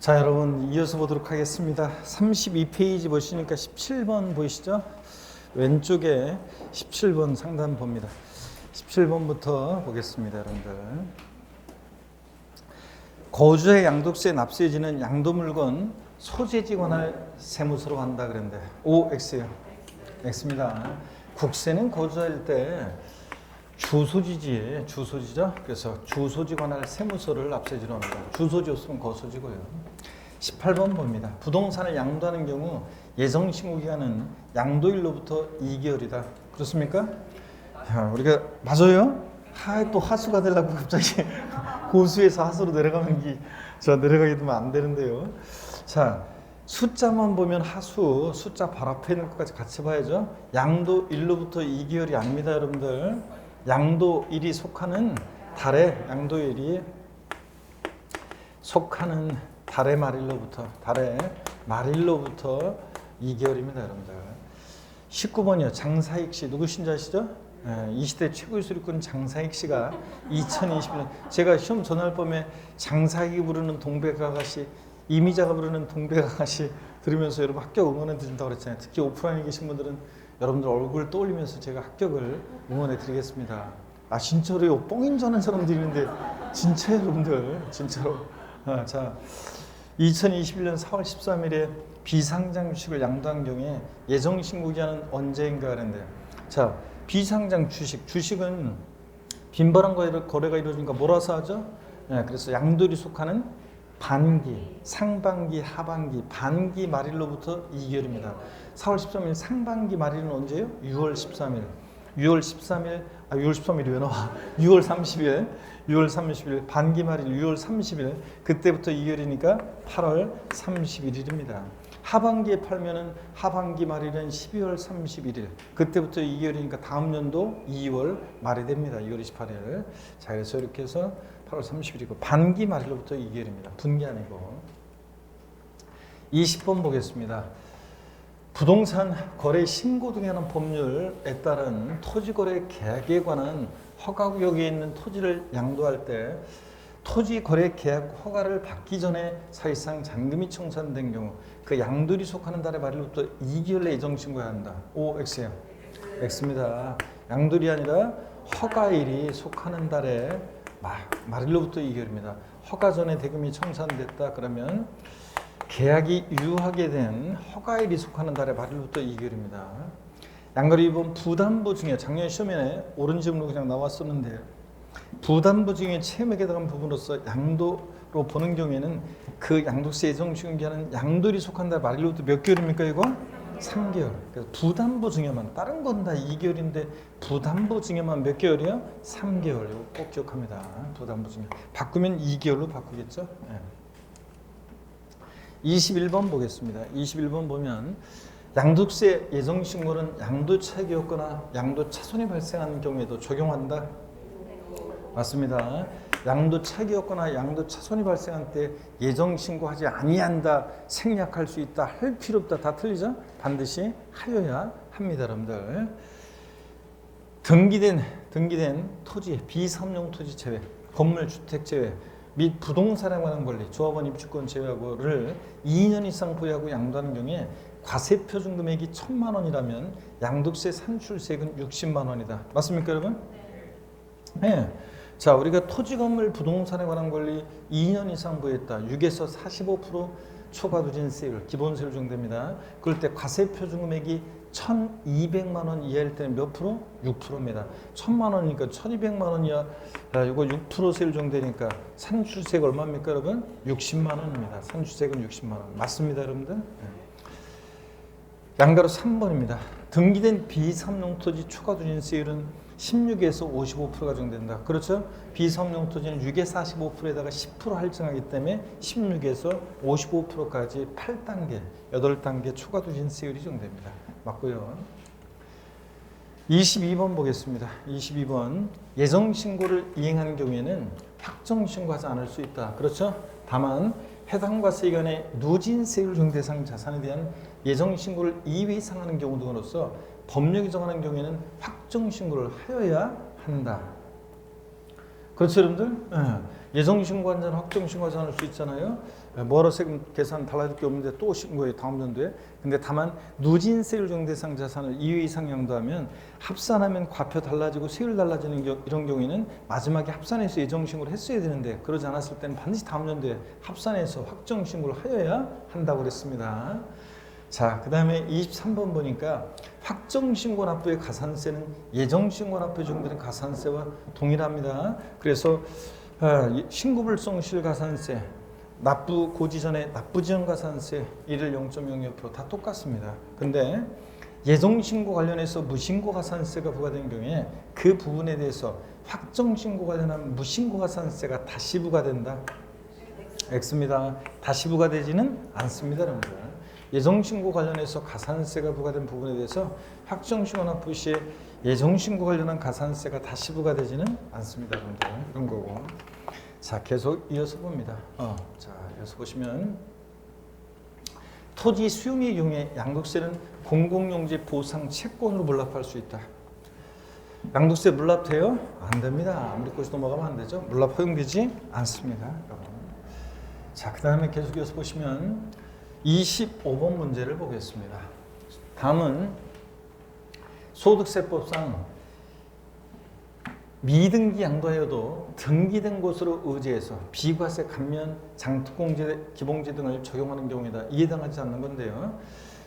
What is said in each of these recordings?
자, 여러분 이어서 보도록 하겠습니다. 32페이지 보시니까 17번 보이시죠? 왼쪽에 17번 상단 봅니다. 17번부터 보겠습니다, 여러분들. 거주의 양도세 납세지는 양도물건 소재지 관할 세무서로 한다 그랬는데 OX요. X입니다. 국세는 거주할 때 주소지죠. 그래서 주소지 관할 세무서를 납세지로 합니다. 주소지 없으면 거소지고요. 18번 봅니다. 부동산을 양도하는 경우 예정신고 기간은 양도일로부터 2개월이다. 그렇습니까? 야, 우리가 맞아요? 또 하수가 되려고 갑자기 고수에서 하수로 내려가게 되면 안 되는데요. 자, 숫자만 보면 하수, 숫자 바로 앞에 있는 것까지 같이 봐야죠. 양도일로부터 2개월이 아닙니다, 여러분들. 양도일이 속하는 달의 말일로부터 2개월입니다, 여러분들. 19번이요. 장사익 씨 누구신지 아시죠? 이 시대 최고의 수리꾼 장사익 씨가 2021년 제가 시험 전날 밤에 장사익이 부르는 동백아가씨, 이미자가 부르는 동백아가씨 들으면서 여러분 합격 응원해 드린다고 그랬잖아요. 특히 오프라인에 계신 분들은 여러분들 얼굴 떠올리면서 제가 합격을 응원해 드리겠습니다. 아, 진짜로요? 뻥인 줄 아는 사람들이 있는데 진짜 여러분들 진짜로. 자, 2021년 4월 13일에 비상장 주식을 양도한 경우에 예정신고기한은 언제인가 하는데, 자, 비상장 주식은 빈번한 거래가 이루어지니까 몰아서 하죠. 그래서 양도일이 속하는 반기, 상반기, 하반기, 반기 말일로부터 2개월입니다. 4월 13일 상반기 말일은 언제예요? 6월 13일. 6월 13일이 왜 나와? 6월 30일, 반기 말일 6월 30일, 그때부터 2개월이니까 8월 31일입니다. 하반기에 팔면은 하반기 말일은 12월 31일, 그때부터 2개월이니까 다음 연도 2월 말이 됩니다. 2월 28일. 자, 그래서 이렇게 해서 8월 30일이고 반기 말일로부터 2개월입니다. 분기 아니고. 20번 보겠습니다. 부동산 거래 신고 등에 관한 법률에 따른 토지거래 계약에 관한 허가구역에 있는 토지를 양도할 때 토지 거래 계약 허가를 받기 전에 사실상 잔금이 청산된 경우 그 양도일이 속하는 달의 말일로부터 2개월 내에 예정신고해야 한다. O, X예요. X입니다. 양도일이 아니라 허가일이 속하는 달의 말일로부터 2개월입니다. 허가 전에 대금이 청산됐다 그러면 계약이 유효하게 된 허가일이 속하는 달의 말일로부터 2개월입니다. 양도일이 이번 부담보 중에 작년 시험에 옳은 질문으로 그냥 나왔었는데 부담보 중에 채무에 해당하는 부분으로서 양도로 보는 경우에는 그 양도세 예정신고기한은 양도일이 속한 달 말일로부터 몇 개월입니까 이거? 3개월. 그래서 부담보 중에만 다른 건 다 2개월인데 부담보 중에만 몇 개월이요? 3개월. 이거 꼭 기억합니다. 부담보 중에 바꾸면 2개월로 바꾸겠죠? 21번 보겠습니다. 21번 보면 양도세 예정신고는 양도차익이었거나 양도차손이 발생하는 경우에도 적용한다. 맞습니다. 양도차익이었거나 양도차손이 발생할 때 예정신고하지 아니한다, 생략할 수 있다, 할 필요 없다, 다 틀리죠? 반드시 하여야 합니다, 여러분들. 등기된 토지, 비삼용 토지 제외, 건물, 주택 제외 및 부동산에 관한 권리, 조합원 입주권 제외하고를 2년 이상 보유하고 양도하는 경우에 과세표준 금액이 1,000만 원이라면 양도세 산출세액은 60만 원이다. 맞습니까, 여러분? 네. 자, 우리가 토지, 건물, 부동산에 관한 권리 2년 이상 보유했다. 6에서 45% 초과 누진세율, 기본세율 정도입니다. 그럴 때 과세표준 금액이 1,200만 원 이하일 때는 몇 프로? 6%입니다. 1,000만 원이니까 1,200만 원이야. 이거 6% 세율 정도 되니까 산출세가 얼마입니까, 여러분? 60만 원입니다. 산출세금 60만 원. 맞습니다, 여러분들? 양가로 3번입니다. 등기된 비삼용 토지 초과 누진세율은 16에서 55%가 정된다. 그렇죠? 비삼용 토지는 6에서 45%에다가 10% 할증하기 때문에 16에서 55%까지 8단계, 8단계 초과 누진세율이 정됩니다. 맞고요. 22번 보겠습니다. 22번. 예정신고를 이행하는 경우에는 확정신고하지 않을 수 있다. 그렇죠? 다만 해당 과세 기간에 누진세율 정대상 자산에 대한 예정신고를 이외상하는 경우 등으로서 법령이 정하는 경우에는 확정신고를 하여야 한다. 그렇죠, 여러분들? 예정신고한 자는 확정신고하지 않을 수 있잖아요. 뭐하러 세금 계산 달라질 게 없는데 또 신고해 다음 연도에. 근데 다만 누진세율 정대상 자산을 2회 이상 양도하면 합산하면 과표 달라지고 세율 달라지는 이런 경우에는 마지막에 합산해서 예정 신고를 했어야 되는데 그러지 않았을 때는 반드시 다음 연도에 합산해서 확정 신고를 하여야 한다고 그랬습니다. 자, 그 다음에 23번 보니까 확정신고 납부의 가산세는 예정신고 납부에 적용되는 가산세와 동일합니다. 그래서 신고불성 실가산세, 납부 고지 전에 납부지연 가산세 1을 0.02% 다 똑같습니다. 근데 예정신고 관련해서 무신고 가산세가 부과된 경우에 그 부분에 대해서 확정신고 관련한 무신고 가산세가 다시 부과된다. X입니다. 다시 부과되지는 않습니다, 여러분들. 예정신고 관련해서 가산세가 부과된 부분에 대해서 확정신고 납부 시에 예정신고 관련한 가산세가 다시 부과되지는 않습니다, 여러분들. 그런 거고. 자, 계속 이어서 봅니다. 자, 이어서 보시면 토지 수용의 경우에 양도세는 공공용지 보상 채권으로 물납할 수 있다. 양도세 물납돼요? 안 됩니다. 아무리 것이 넘어가면 안 되죠. 물납 허용되지 않습니다, 여러분. 자, 그 다음에 계속 이어서 보시면 25번 문제를 보겠습니다. 다음은 소득세법상 미등기 양도하여도 등기된 곳으로 의지해서 비과세 감면 장특공제 기본제 등을 적용하는 경우이다. 이해당하지 않는 건데요.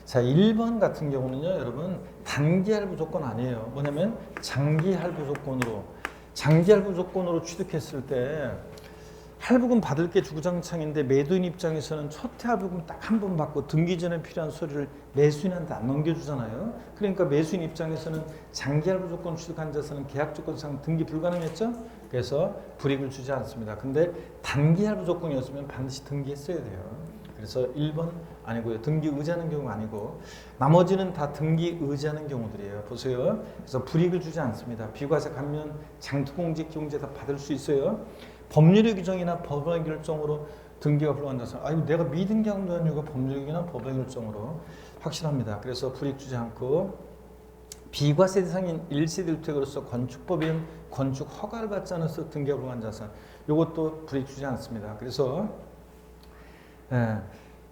자, 1번 같은 경우는요, 여러분 단기 할부 조건 아니에요. 뭐냐면 장기 할부 조건으로 취득했을 때 할부금 받을 게 주구장창인데 매도인 입장에서는 첫해 할부금 딱 한 번 받고 등기 전에 필요한 서류를 매수인한테 안 넘겨주잖아요. 그러니까 매수인 입장에서는 장기 할부 조건 취득한 자산은 계약 조건상 등기 불가능했죠. 그래서 불이익을 주지 않습니다. 근데 단기 할부 조건이었으면 반드시 등기했어야 돼요. 그래서 1번 아니고요. 등기 의지하는 경우가 아니고 나머지는 다 등기 의지하는 경우들이에요. 보세요. 그래서 불이익을 주지 않습니다. 비과세 감면 장특공제 기공제 다 받을 수 있어요. 법률의 규정이나 법원의 결정으로 등기가 불가한 자산. 아니 내가 미등기 양도한 이유가 법률이나 법원의 결정으로 확실합니다. 그래서 불이익 주지 않고 비과세 대상인 1세대 주택으로서 건축법에 의한 건축 허가를 받지 않아서 등기가 불가한 자산. 이것도 불이익 주지 않습니다. 그래서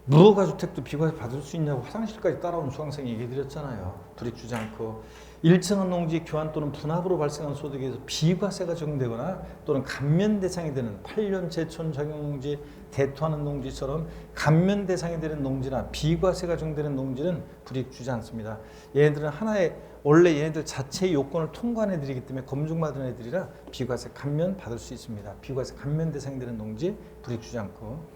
무허가 주택도 비과세 받을 수 있냐고 화장실까지 따라온 수강생이 얘기 드렸잖아요. 불이익 주지 않고 1층원 농지 교환 또는 분합으로 발생한 소득에 대해서 비과세가 적용되거나 또는 감면 대상이 되는 8년 제촌 작용 농지, 대토하는 농지처럼 감면 대상이 되는 농지나 비과세가 적용되는 농지는 불이익 주지 않습니다. 얘네들은 하나의 원래 얘네들 자체의 요건을 통과한 애들이기 때문에 검증받은 애들이라 비과세 감면 받을 수 있습니다. 비과세 감면 대상이 되는 농지 불이익 주지 않고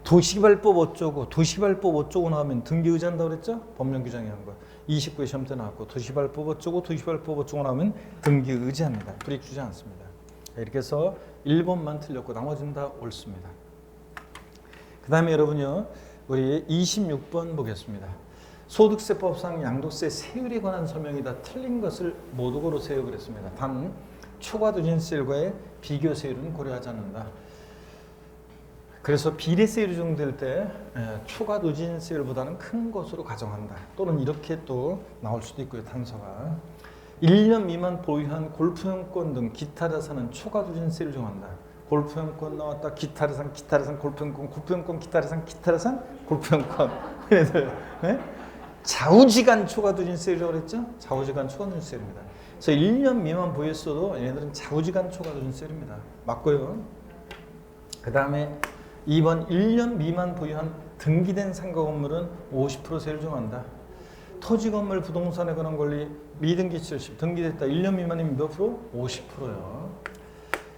도시개발법 어쩌고 나오면 등기 의지한다고 그랬죠? 법령 규정이 한 거. 29회 시험 때 나왔고 도시개발법 어쩌고 나오면 등기 의지합니다. 불이익 주지 않습니다. 이렇게 해서 1번만 틀렸고 나머지는 다 옳습니다. 그 다음에 여러분요. 우리 26번 보겠습니다. 소득세법상 양도세 세율에 관한 설명이 다 틀린 것을 모두 고르세요 그랬습니다. 단 초과누진세율과의 비교 세율은 고려하지 않는다. 그래서 비례세율이 적용될 때 초과누진세율보다는 큰 것으로 가정한다. 또는 이렇게 또 나올 수도 있고요. 단서가 1년 미만 보유한 골프형권 등 기타 자산은 초과누진세율을 적용한다. 골프형권 나왔다. 기타 자산, 골프형권, 기타 자산, 골프형권. 얘네들 좌우지간 초과누진세율이라고 그랬죠? 좌우지간 초과누진세율입니다. 그래서 1년 미만 보유했어도 얘네들은 좌우지간 초과누진세율입니다. 맞고요. 그 다음에 2번 1년 미만 보유한 등기된 상가 건물은 50% 세율을 적용한다. 토지 건물 부동산에 관한 권리 미등기 70 등기됐다. 1년 미만이면 몇 프로? 50%요.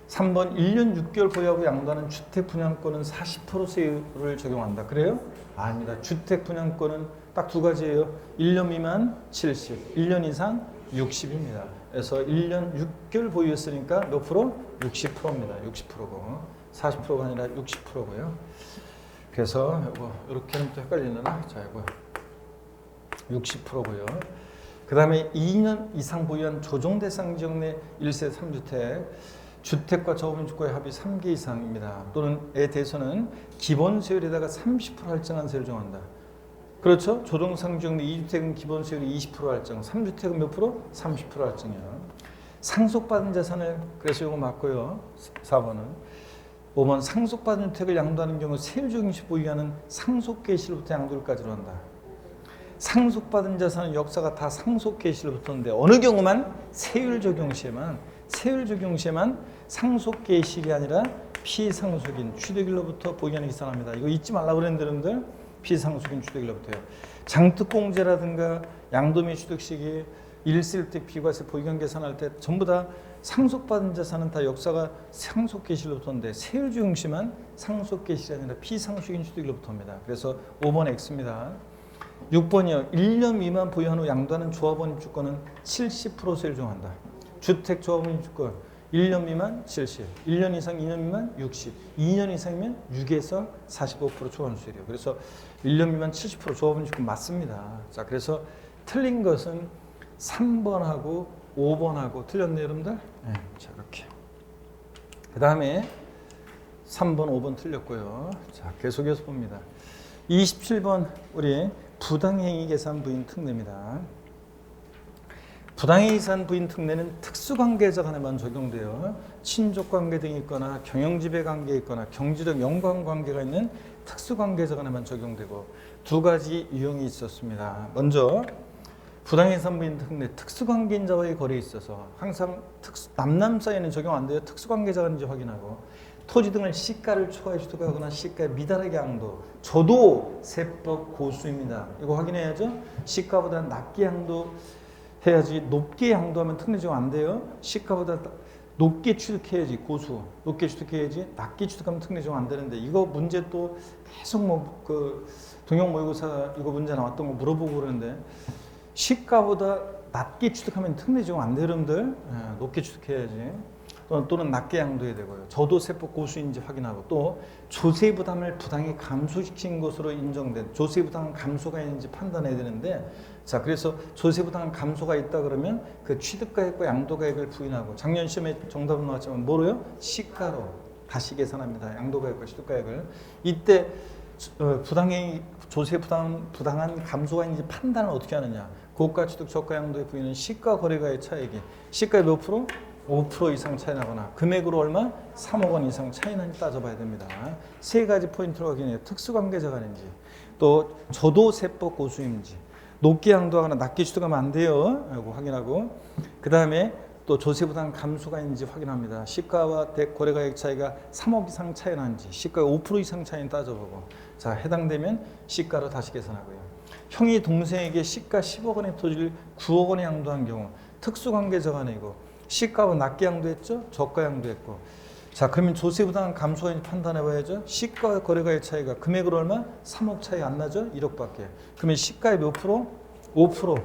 3번 1년 6개월 보유하고 양도하는 주택 분양권은 40% 세율을 적용한다. 그래요? 아닙니다. 주택 분양권은 딱 두 가지예요. 1년 미만 70, 1년 이상 60입니다. 그래서 1년 6개월 보유했으니까 몇 프로? 60%입니다. 60%고 40%가 아니라 60%고요. 그래서 이렇게 하면 또 헷갈리려나? 자, 이거 60%고요. 그 다음에 2년 이상 보유한 조정대상 지역 내 1세 3주택 주택과 저금주택과의 합이 3개 이상입니다. 또는 에 대해서는 기본세율에다가 30% 할증한 세율을 정한다. 그렇죠? 조정상 지역 내 2주택은 기본세율이 20% 할증, 3주택은 몇 프로? 30% 할증이요. 상속받은 자산을 그래서 이거 맞고요. 4번은 5번 상속받은 주택을 양도하는 경우 세율적용시 보유하는 상속계시로부터 양도를까지로 한다. 상속받은 자산은 역사가 다 상속계시로부터인데 어느 경우만 세율 적용 시에만 상속계시가 아니라 피상속인 취득일로부터 보유하는 계산합니다. 이거 잊지 말라고 그랬는데 여러분들 피상속인 취득일로부터요. 장특공제라든가 양도 및 취득 시기 일시일택 비과세 보유경 계산할 때 전부 다 상속받은 자산은 다 역사가 상속계시로부터인데 세율 적용 시만 상속계시가 아니라 피상속인 취득일로부터입니다. 그래서 5번 X입니다. 6번이요. 1년 미만 보유한 후 양도하는 조합원 입주권은 70% 세율 적용한다. 주택 조합원 입주권 1년 미만 70, 1년 이상 2년 미만 60, 2년 이상이면 6에서 45% 초과세율이에요. 그래서 1년 미만 70% 조합원 입주권 맞습니다. 자, 그래서 틀린 것은 3번하고 5번하고 틀렸네요, 여러분들. 네, 자, 이렇게. 그 다음에 3번, 5번 틀렸고요. 자, 계속해서 봅니다. 27번 우리 부당행위 계산 부인 특례입니다. 부당행위 계산 부인 특례는 특수관계자 간에만 적용돼요. 친족관계 등이 있거나 경영지배관계 있거나 경제적 연관관계가 있는 특수관계자 간에만 적용되고 두 가지 유형이 있었습니다. 먼저 부당행위 계산 부인 특례 특수관계인자와의 거래에 있어서 항상 남남 사이에는 적용 안 돼요. 특수관계자가 있는지 확인하고 토지 등을 시가를 초과해 취득하거나 시가에 미달하게 양도 저도 세법 고수입니다. 이거 확인해야죠. 시가보다 낮게 양도해야지 높게 양도하면 특례 적용 안 돼요. 시가보다 높게 취득해야지 고수 높게 취득해야지 낮게 취득하면 특례 적용 안 되는데 이거 문제 또 계속 동영 모의고사 이거 문제 나왔던 거 물어보고 그러는데 시가보다 낮게 취득하면 특례 적용 안 돼요, 여러분들. 높게 취득해야지. 또는 낮게 양도해야 되고요. 저도 세법 고수인지 확인하고 또 조세 부담을 부당히 감소시킨 것으로 인정된 조세 부담 감소가 있는지 판단해야 되는데 자 그래서 조세 부담 감소가 있다 그러면 그 취득가액과 양도가액을 부인하고 작년 시험에 정답은 나왔지만 뭐로요? 시가로 다시 계산합니다. 양도가액과 취득가액을 이때 부당행위 조세 부당한 감소가 있는지 판단을 어떻게 하느냐? 고가 취득 저가 양도의 부인은 시가 거래가의 차액이 시가의 몇 프로? 5% 이상 차이 나거나 금액으로 얼마? 3억 원 이상 차이 나는지 따져봐야 됩니다. 세 가지 포인트를 확인해요. 특수관계자가 아닌지 또 저도 세법 고수인지 높게 양도하거나 낮게 취득하면 안 돼요. 이거 확인하고 그 다음에 또 조세부담 감소가 있는지 확인합니다. 시가와 거래가액 차이가 3억 이상 차이 나는지 시가가 5% 이상 차이는 따져보고 자 해당되면 시가로 다시 계산하고요. 형이 동생에게 시가 10억 원의 토지를 9억 원에 양도한 경우 특수관계자가 아니고 시가보다 낮게 양도했죠? 저가 양도했고 자 그러면 조세부담 감소가 있는지 판단해봐야죠. 시가와 거래가의 차이가 금액으로 얼마? 3억 차이 안 나죠? 1억밖에. 그러면 시가의 몇 프로? 5%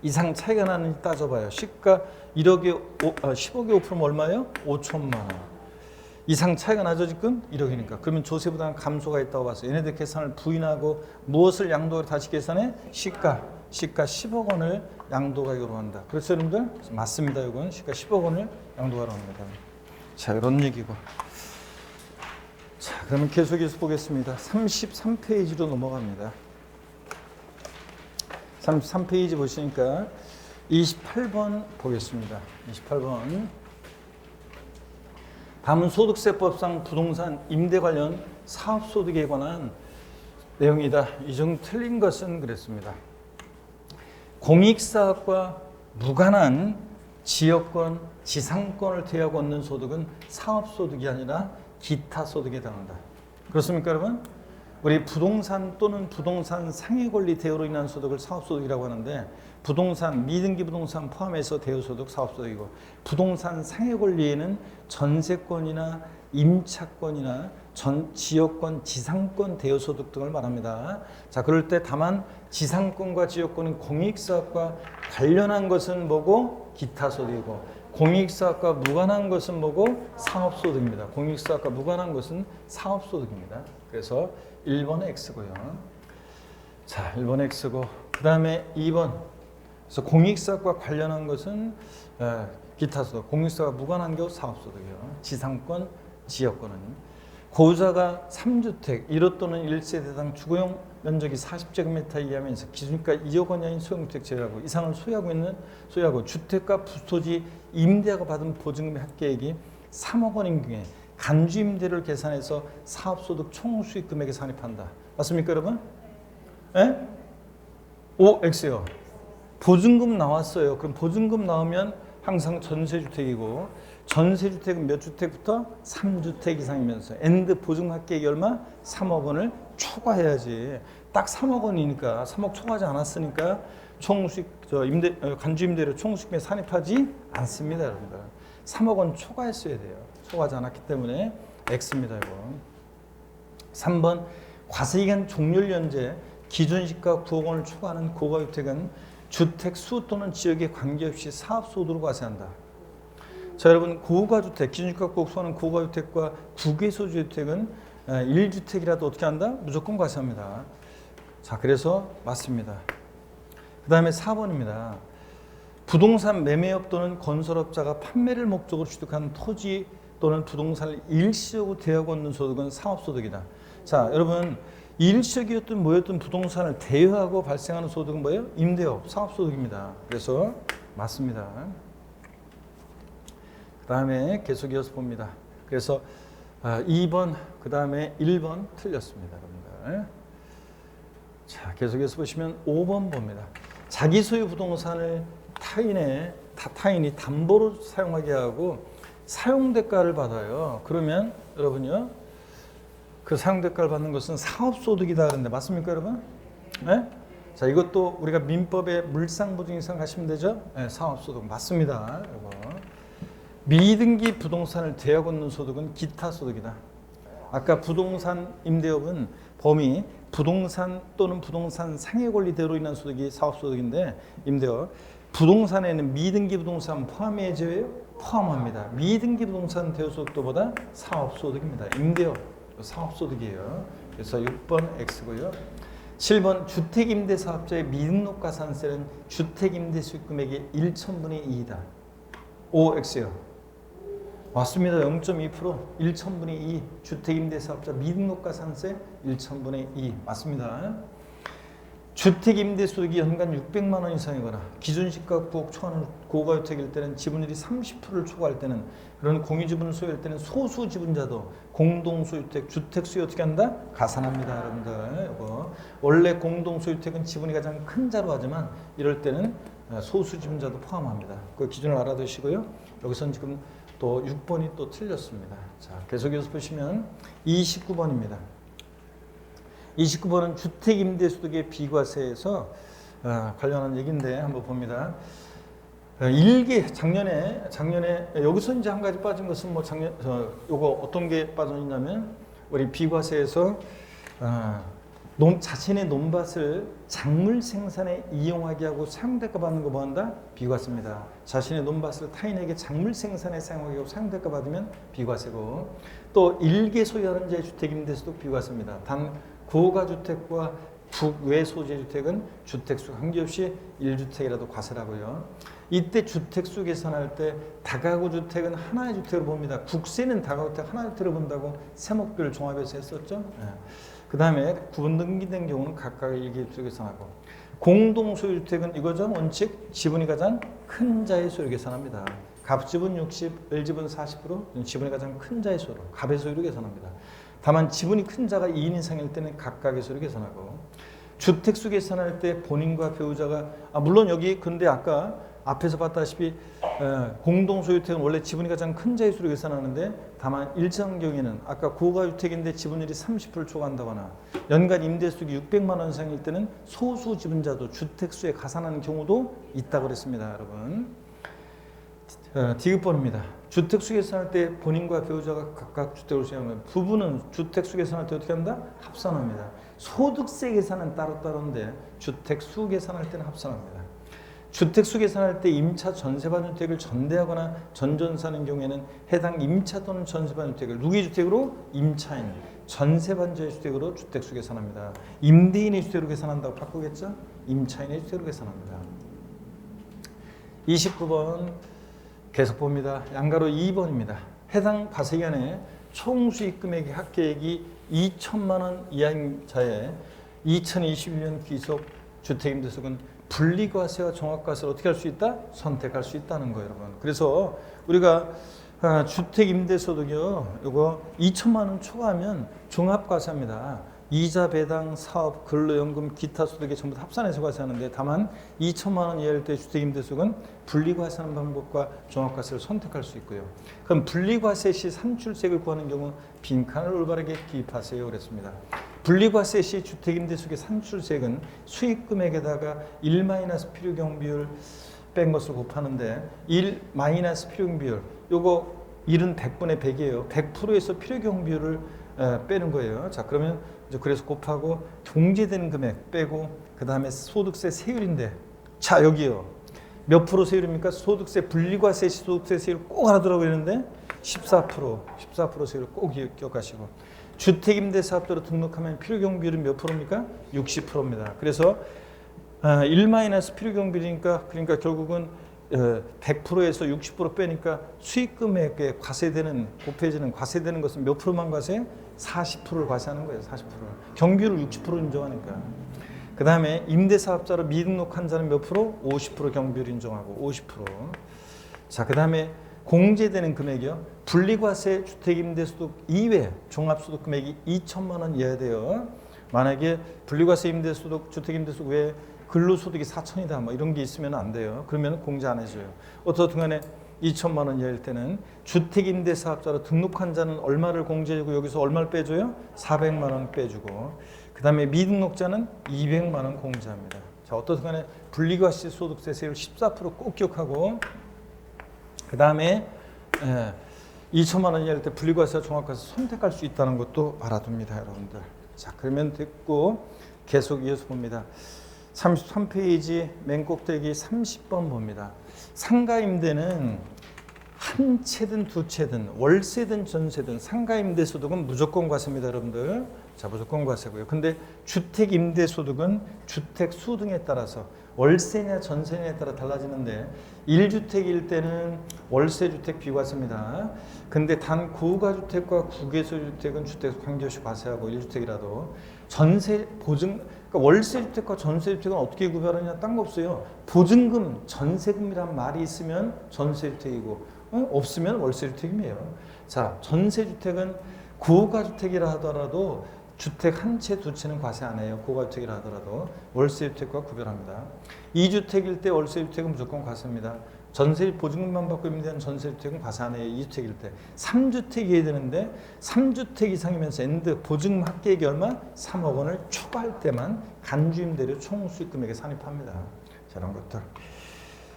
이상 차이가 나는지 따져봐요. 시가 1억에 10억에 5%면 얼마예요? 5천만 원 이상 차이가 나죠 지금? 1억이니까. 그러면 조세부담 감소가 있다고 봤어요. 얘네들 계산을 부인하고 무엇을 양도로 다시 계산해? 시가 10억 원을 양도가액으로 한다. 그렇죠 여러분들? 맞습니다. 이건 시가 10억 원을 양도가로 합니다. 자 이런 얘기고 자 그러면 계속해서 보겠습니다. 33페이지로 넘어갑니다. 33페이지 보시니까 28번 보겠습니다. 28번 다음은 소득세법상 부동산 임대 관련 사업소득에 관한 내용이다. 이 중 틀린 것은 그랬습니다. 공익사업과 무관한 지역권, 지상권을 대하고 얻는 소득은 사업소득이 아니라 기타소득에 해당한다. 그렇습니까 여러분? 우리 부동산 또는 부동산 상해권리 대여로 인한 소득을 사업소득이라고 하는데 부동산, 미등기 부동산 포함해서 대여소득 사업소득이고 부동산 상해권리에는 전세권이나 임차권이나 지역권, 지상권 대여소득 등을 말합니다. 자, 그럴 때 다만 지상권과 지역권은 공익사업과 관련한 것은 뭐고? 기타소득이고 공익사업과 무관한 것은 뭐고? 사업소득입니다. 공익사업과 무관한 것은 사업소득입니다. 그래서 1번 X고요. 자, 1번 X고 그 다음에 2번 그래서 공익사업과 관련한 것은 기타소득, 공익사업과 무관한 게 사업소득이에요. 지상권, 지역권은 고자가 3주택 1호 또는 1세대당 주거용 면적이 40제곱미터 이하면서 기준가 2억 원 이하인 소형주택 제외하고 이상을 소유하고 주택과 부토지 임대하고 받은 보증금의 합계액이 3억 원인 경우에 간주임대를 계산해서 사업소득 총수익 금액에 산입한다. 맞습니까, 여러분? 예? OX요. 보증금 나왔어요. 그럼 보증금 나오면 항상 전세주택이고, 전세주택은 몇 주택부터? 3주택 이상이면서 엔드 보증합계액이 얼마? 3억 원을 초과해야지. 딱 3억 원이니까 3억 초과하지 않았으니까 총수익 간주임대료 총수익에 산입하지 않습니다, 여러분들. 3억 원 초과했어야 돼요. 초과하지 않았기 때문에 X입니다, 이거. 3번 과세기간 종료연제 기준시가 9억 원을 초과하는 고가주택은 주택 수 또는 지역에 관계없이 사업소득으로 과세한다. 자, 여러분, 고가주택, 기준시가 9억 초과하는 고가주택과 국외소주택은 1주택이라도 어떻게 한다? 무조건 과세합니다. 자, 그래서 맞습니다. 그 다음에 4번입니다. 부동산 매매업 또는 건설업자가 판매를 목적으로 취득한 토지 또는 부동산을 일시적으로 대여하고 얻는 소득은 사업소득이다. 자, 여러분, 일시적이었든 뭐였든 부동산을 대여하고 발생하는 소득은 뭐예요? 임대업, 사업소득입니다. 그래서 맞습니다. 그 다음에 계속 이어서 봅니다. 그래서 2번, 그 다음에 1번 틀렸습니다, 여러분들. 자, 계속해서 보시면 5번 봅니다. 자기 소유 부동산을 타인이 담보로 사용하게 하고 사용대가를 받아요. 그러면 여러분요, 그 사용대가를 받는 것은 사업소득이다 그러는데 맞습니까, 여러분? 네? 자, 이것도 우리가 민법의 물상보증이상 하시면 되죠? 네, 사업소득 맞습니다. 이거. 미등기 부동산을 대여하고 있는 소득은 기타소득이다. 아까 부동산 임대업은 범위 부동산 또는 부동산 상해 권리대로 인한 소득이 사업소득인데 임대업 부동산에는 미등기 부동산 포함해야 제외요? 포함합니다. 미등기 부동산 대여소득도보다 사업소득입니다. 임대업 사업소득이에요. 그래서 6번 X고요. 7번 주택임대사업자의 미등록가산세는 주택임대수익금액의 1,000분의 2이다. OX요. 맞습니다. 0.2% 1,000분의 2 주택임대사업자 미등록가산세 1,000분의 2 맞습니다. 주택임대소득이 연간 600만 원 이상이거나 기준시가 9억 초과하는 고가주택일 때는 지분율이 30%를 초과할 때는 그런 공유지분을 소유할 때는 소수지분자도 공동소유주택 주택수에 어떻게 한다? 가산합니다, 여러분들. 이거. 원래 공동소유주택은 지분이 가장 큰 자로 하지만 이럴 때는 소수지분자도 포함합니다. 그 기준을 알아두시고요. 여기서는 지금 또 6번이 또 틀렸습니다. 자, 계속해서 보시면 29번입니다. 29번은 주택임대소득의 비과세에서 관련한 얘기인데 한번 봅니다. 일개 작년에 여기서 이제 한 가지 빠진 것은 뭐 요거 어떤 게 빠졌냐면 우리 비과세에서 자신의 논밭을 작물 생산에 이용하게 하고 사용대가 받는 거 뭐 한다? 비과세입니다. 자신의 논밭을 타인에게 작물 생산에 사용하게 하고 사용대가 받으면 비과세고 또 일개 소유하는 자의 주택임대소득 비과세입니다. 단 고가주택과 국외 소재주택은 주택수 관계없이 1주택이라도 과세라고요. 이때 주택수 계산할 때 다가구 주택은 하나의 주택으로 봅니다. 국세는 다가구 주택 하나의 주택으로 본다고 세목별 종합해서 했었죠. 네. 그 다음에 구분 등기된 경우는 각각의 일개주택 계산하고 공동소유주택은 이거죠. 원칙 지분이 가장 큰 자의 소유를 계산합니다. 갑지분 60, 을지분 40%, 지분이 가장 큰 자의 소유로 갑의 소유를 계산합니다. 다만 지분이 큰 자가 2인 이상일 때는 각각의 소유를 계산하고 주택수 계산할 때 본인과 배우자가 물론 여기 근데 아까 앞에서 봤다시피 공동소유주택은 원래 지분이 가장 큰 자의 수로 계산하는데 다만 일정 경우에는 아까 고가주택인데 지분율이 30%를 초과한다거나 연간 임대수익이 600만 원 이상일 때는 소수 지분자도 주택수에 가산하는 경우도 있다고 그랬습니다, 여러분. 디귿번입니다. 주택수 계산할 때 본인과 배우자가 각각 주택을 소유하면 부부는 주택수 계산할 때 어떻게 한다? 합산합니다. 소득세 계산은 따로따로인데 주택수 계산할 때는 합산합니다. 주택수 계산할 때 임차 전세받은 주택을 전대하거나 전전사는 경우에는 해당 임차 또는 전세받은 주택을 누구의 주택으로? 임차인, 전세받은 주택으로 주택수 계산합니다. 임대인의 주택으로 계산한다고 바꾸겠죠? 임차인의 주택으로 계산합니다. 29번 계속 봅니다. 양가로 2번입니다. 해당 과세기간에 총수익 금액의 합계액이 2천만 원 이하인 자의 2021년 귀속 주택임대소득은 분리과세와 종합과세를 어떻게 할 수 있다? 선택할 수 있다는 거예요, 여러분. 그래서 우리가 주택 임대소득이요. 요거 2천만 원 초과하면 종합과세입니다. 이자 배당, 사업, 근로연금, 기타 소득에 전부 다 합산해서 과세하는데 다만 2천만 원 이하일 때 주택 임대소득은 분리과세하는 방법과 종합과세를 선택할 수 있고요. 그럼 분리과세 시 산출세액을 구하는 경우 빈칸을 올바르게 기입하세요 그랬습니다. 분리과세 시 주택 임대소득의 산출세액은 수익금액에다가 1 마이너스 필요경비율 뺀 것을 곱하는데 1 마이너스 필요경비율 요거 1은 100분의 100이에요. 100%에서 필요경비율을 빼는 거예요. 자, 그러면 이제 그래서 곱하고 공제되는 금액 빼고 그 다음에 소득세 세율인데 자 여기요. 몇 프로 세율입니까? 소득세 분리과세 시 소득세 세율 꼭 알아두라고 했는데 14% 세율을 꼭 기억하시고 주택임대사업자로 등록하면 필요경비율은 몇 프로입니까? 60%입니다. 그래서 1 마이너스 필요경비니까 그러니까 결국은 100%에서 60% 빼니까 수익금액에 과세되는 곱해지는 과세되는 것은 몇 프로만 과세? 40%를 과세하는 거예요. 40%를. 경비율을 60% 인정하니까. 그 다음에 임대사업자로 미등록한 자는 몇 프로? 50% 경비율 인정하고 50%. 자, 그 다음에 공제되는 금액이요. 분리과세 주택임대소득 이외 종합소득 금액이 2천만 원 이하야 돼요. 만약에 분리과세 임대소득 주택임대소득 외에 근로소득이 4천이다 뭐 이런 게 있으면 안 돼요. 그러면 공제 안 해줘요. 어떻든 간에 2천만 원 이하일 때는 주택임대사업자로 등록한 자는 얼마를 공제해주고 여기서 얼마를 빼줘요? 400만 원 빼주고 그 다음에 미등록자는 200만 원 공제합니다. 자, 어떻든 간에 분리과세 소득세 세율 14%꼭 기억하고 그 다음에 2천만 원 이하일 때 분리과세와 종합과세 선택할 수 있다는 것도 알아둡니다. 여러분들. 자, 그러면 됐고 계속 이어서 봅니다. 33페이지 맨 꼭대기 30번 봅니다. 상가임대는 한 채든 두 채든 월세든 전세든 상가임대소득은 무조건 과세입니다. 여러분들. 자, 무조건 과세고요. 근데 주택임대소득은 주택수 등에 따라서 월세냐 전세냐에 따라 달라지는데 1주택일 때는 월세주택 비과세입니다. 근데 단 고가주택과 구개소주택은 주택 관계없이 과세하고 1주택이라도 전세 보증 그러니까 월세주택과 전세주택은 어떻게 구별하냐? 딴 거 없어요. 보증금, 전세금이란 말이 있으면 전세주택이고 없으면 월세주택이에요. 자, 전세주택은 고가주택이라 하더라도 주택 한 채, 두 채는 과세 안 해요. 고가주택이라 하더라도 월세주택과 구별합니다. 2주택일 때 월세주택은 무조건 과세입니다. 전세 보증금만 받고 임대하는 전세주택은 과세 안 해요. 2주택일 때. 3주택이어야 되는데 3주택 이상이면서 엔드 보증금 합계액이 얼마? 3억 원을 초과할 때만 간주임대료 총수익금액에 산입합니다. 자, 이런 것들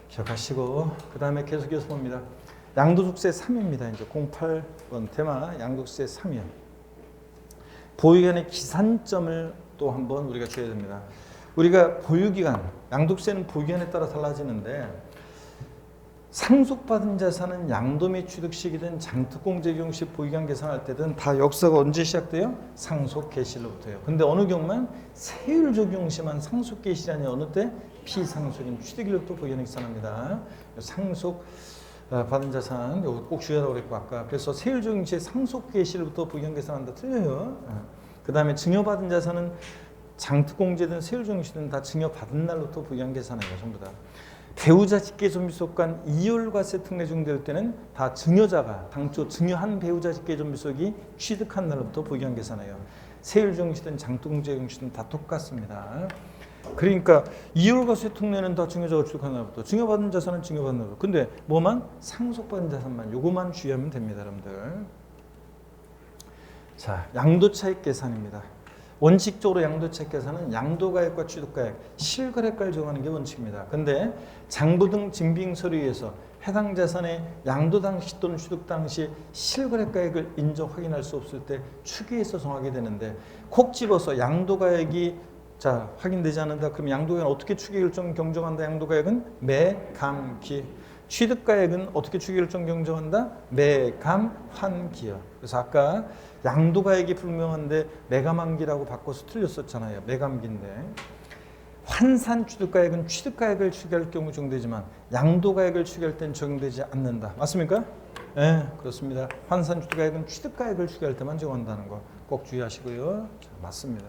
기억하시고 그 다음에 계속해서 봅니다. 양도소득세 3입니다. 이제 08번 테마 양도소득세 3이요. 보유기간의 기산점을 또 한번 우리가 줘야 됩니다. 우리가 보유기간, 양도세는 보유기간에 따라 달라지는데 상속받은 자산은 양도 및 취득 시기든 장특공제 경우 시 보유기간 계산할 때든 다 역사가 언제 시작돼요? 상속 개시로부터요. 근데 어느 경우만 세율 적용 시만 상속 개시라니 어느 때? 피상속인 취득일로부터 보유기간 계산합니다. 상속 받은 자산 이거 꼭 주의하라고 그랬고 아까 그래서 세율 적용 시에 상속 개시로부터 보유기간 계산한다 틀려요. 그 다음에 증여받은 자산은 장특공제든 세율 적용 시든 다 증여받은 날로부터 보유기간 계산해요. 전부 다. 배우자 직계존비속간 이율과세 특례 적용될 때는 다 증여자가 당초 증여한 배우자 직계존비속이 취득한 날로부터 보유기간 계산해요. 세율 적용시든 장특공제 적용시든 다 똑같습니다. 그러니까 이율과세 특례는 다 증여자가 취득한 날부터 증여받은 자산은 증여받은 날부터 근데 뭐만? 상속받은 자산만 요거만 주의하면 됩니다. 여러분들. 자, 양도차익 계산입니다. 원칙적으로 양도차익 계산은 양도가액과 취득가액, 실거래가를 정하는 게 원칙입니다. 근데 장부 등 증빙 서류에서 해당 자산의 양도 당시 또는 취득 당시 실거래가액을 인정 확인할 수 없을 때 추계해서 정하게 되는데 콕 집어서 양도가액이 자 확인되지 않는다. 그럼 양도가액은 어떻게 추계 결정 경정한다? 양도가액은 매감기. 취득가액은 어떻게 추계 결정 경정한다? 매감환기요. 그래서 아까 양도가액이 분명한데 매감환기라고 바꿔서 틀렸었잖아요. 매감기인데 환산 취득가액은 취득가액을 추계할 경우 적용되지만 양도가액을 추계할 땐 적용되지 않는다. 맞습니까? 네, 그렇습니다. 환산 취득가액은 취득가액을 추계할 때만 적용한다는 거 꼭 주의하시고요. 자, 맞습니다.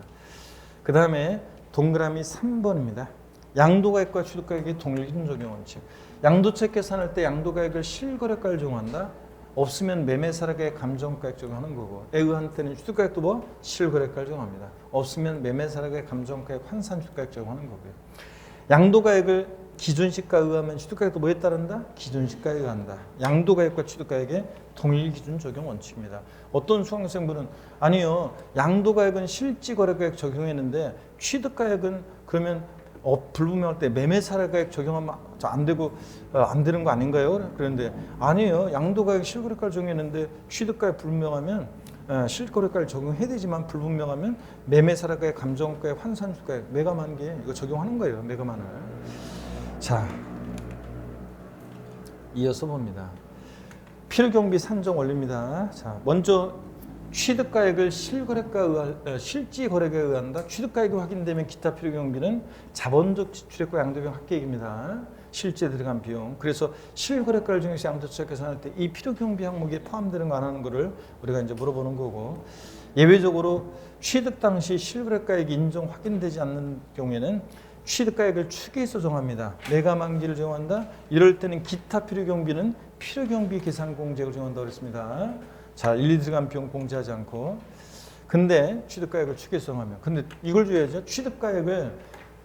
그 다음에 동그라미 3번입니다. 양도가액과 취득가액의 동일기준 적용 원칙. 양도차익 계산할 때 양도가액을 실거래가를 적용한다. 없으면 매매사락의 감정가액 적용하는 거고, 의한 때는 취득가액도 뭐 실거래가를 적용합니다. 없으면 매매사락의 감정가액, 환산취득가액 적용하는 거고요. 양도가액을 기준시가에 의하면 취득가액도 뭐에 따른다? 기준시가에 의한다. 양도가액과 취득가액의 동일 기준 적용 원칙입니다. 어떤 수강생분은 아니요, 양도가액은 실지거래가액 적용했는데 취득가액은 그러면 불분명할 때 매매사락가액 적용하면 안 되고 안 되는 거 아닌가요? 그런데 아니에요. 양도가액 실거래가를 적용했는데 취득가액 불분명하면 실거래가를 적용해야 되지만 불분명하면 매매사락가액, 감정가액, 환산주가액, 매감한계 이거 적용하는 거예요. 매감한을. 자, 이어서 봅니다. 필요경비 산정 원리입니다. 자, 먼저 취득가액을 실지거래가에 의한다. 취득가액이 확인되면 기타 필요경비는 자본적 지출액과 양도비용 합계액입니다. 실제 들어간 비용. 그래서 실거래가를 중에서 양도처 계산할 때 이 필요경비 항목에 포함되는 거 안 하는 거를 우리가 이제 물어보는 거고, 예외적으로 취득 당시 실거래가액이 인정 확인되지 않는 경우에는 취득가액을 추계해서 정합니다. 매감한계를 정한다. 이럴 때는 기타 필요경비는 필요경비 계산 공제를 정한다고 했습니다. 자, 일일이 들어간 비용 공제하지 않고. 근데 취득가액을 추계해서 정하면, 근데 이걸 줘야죠. 취득가액을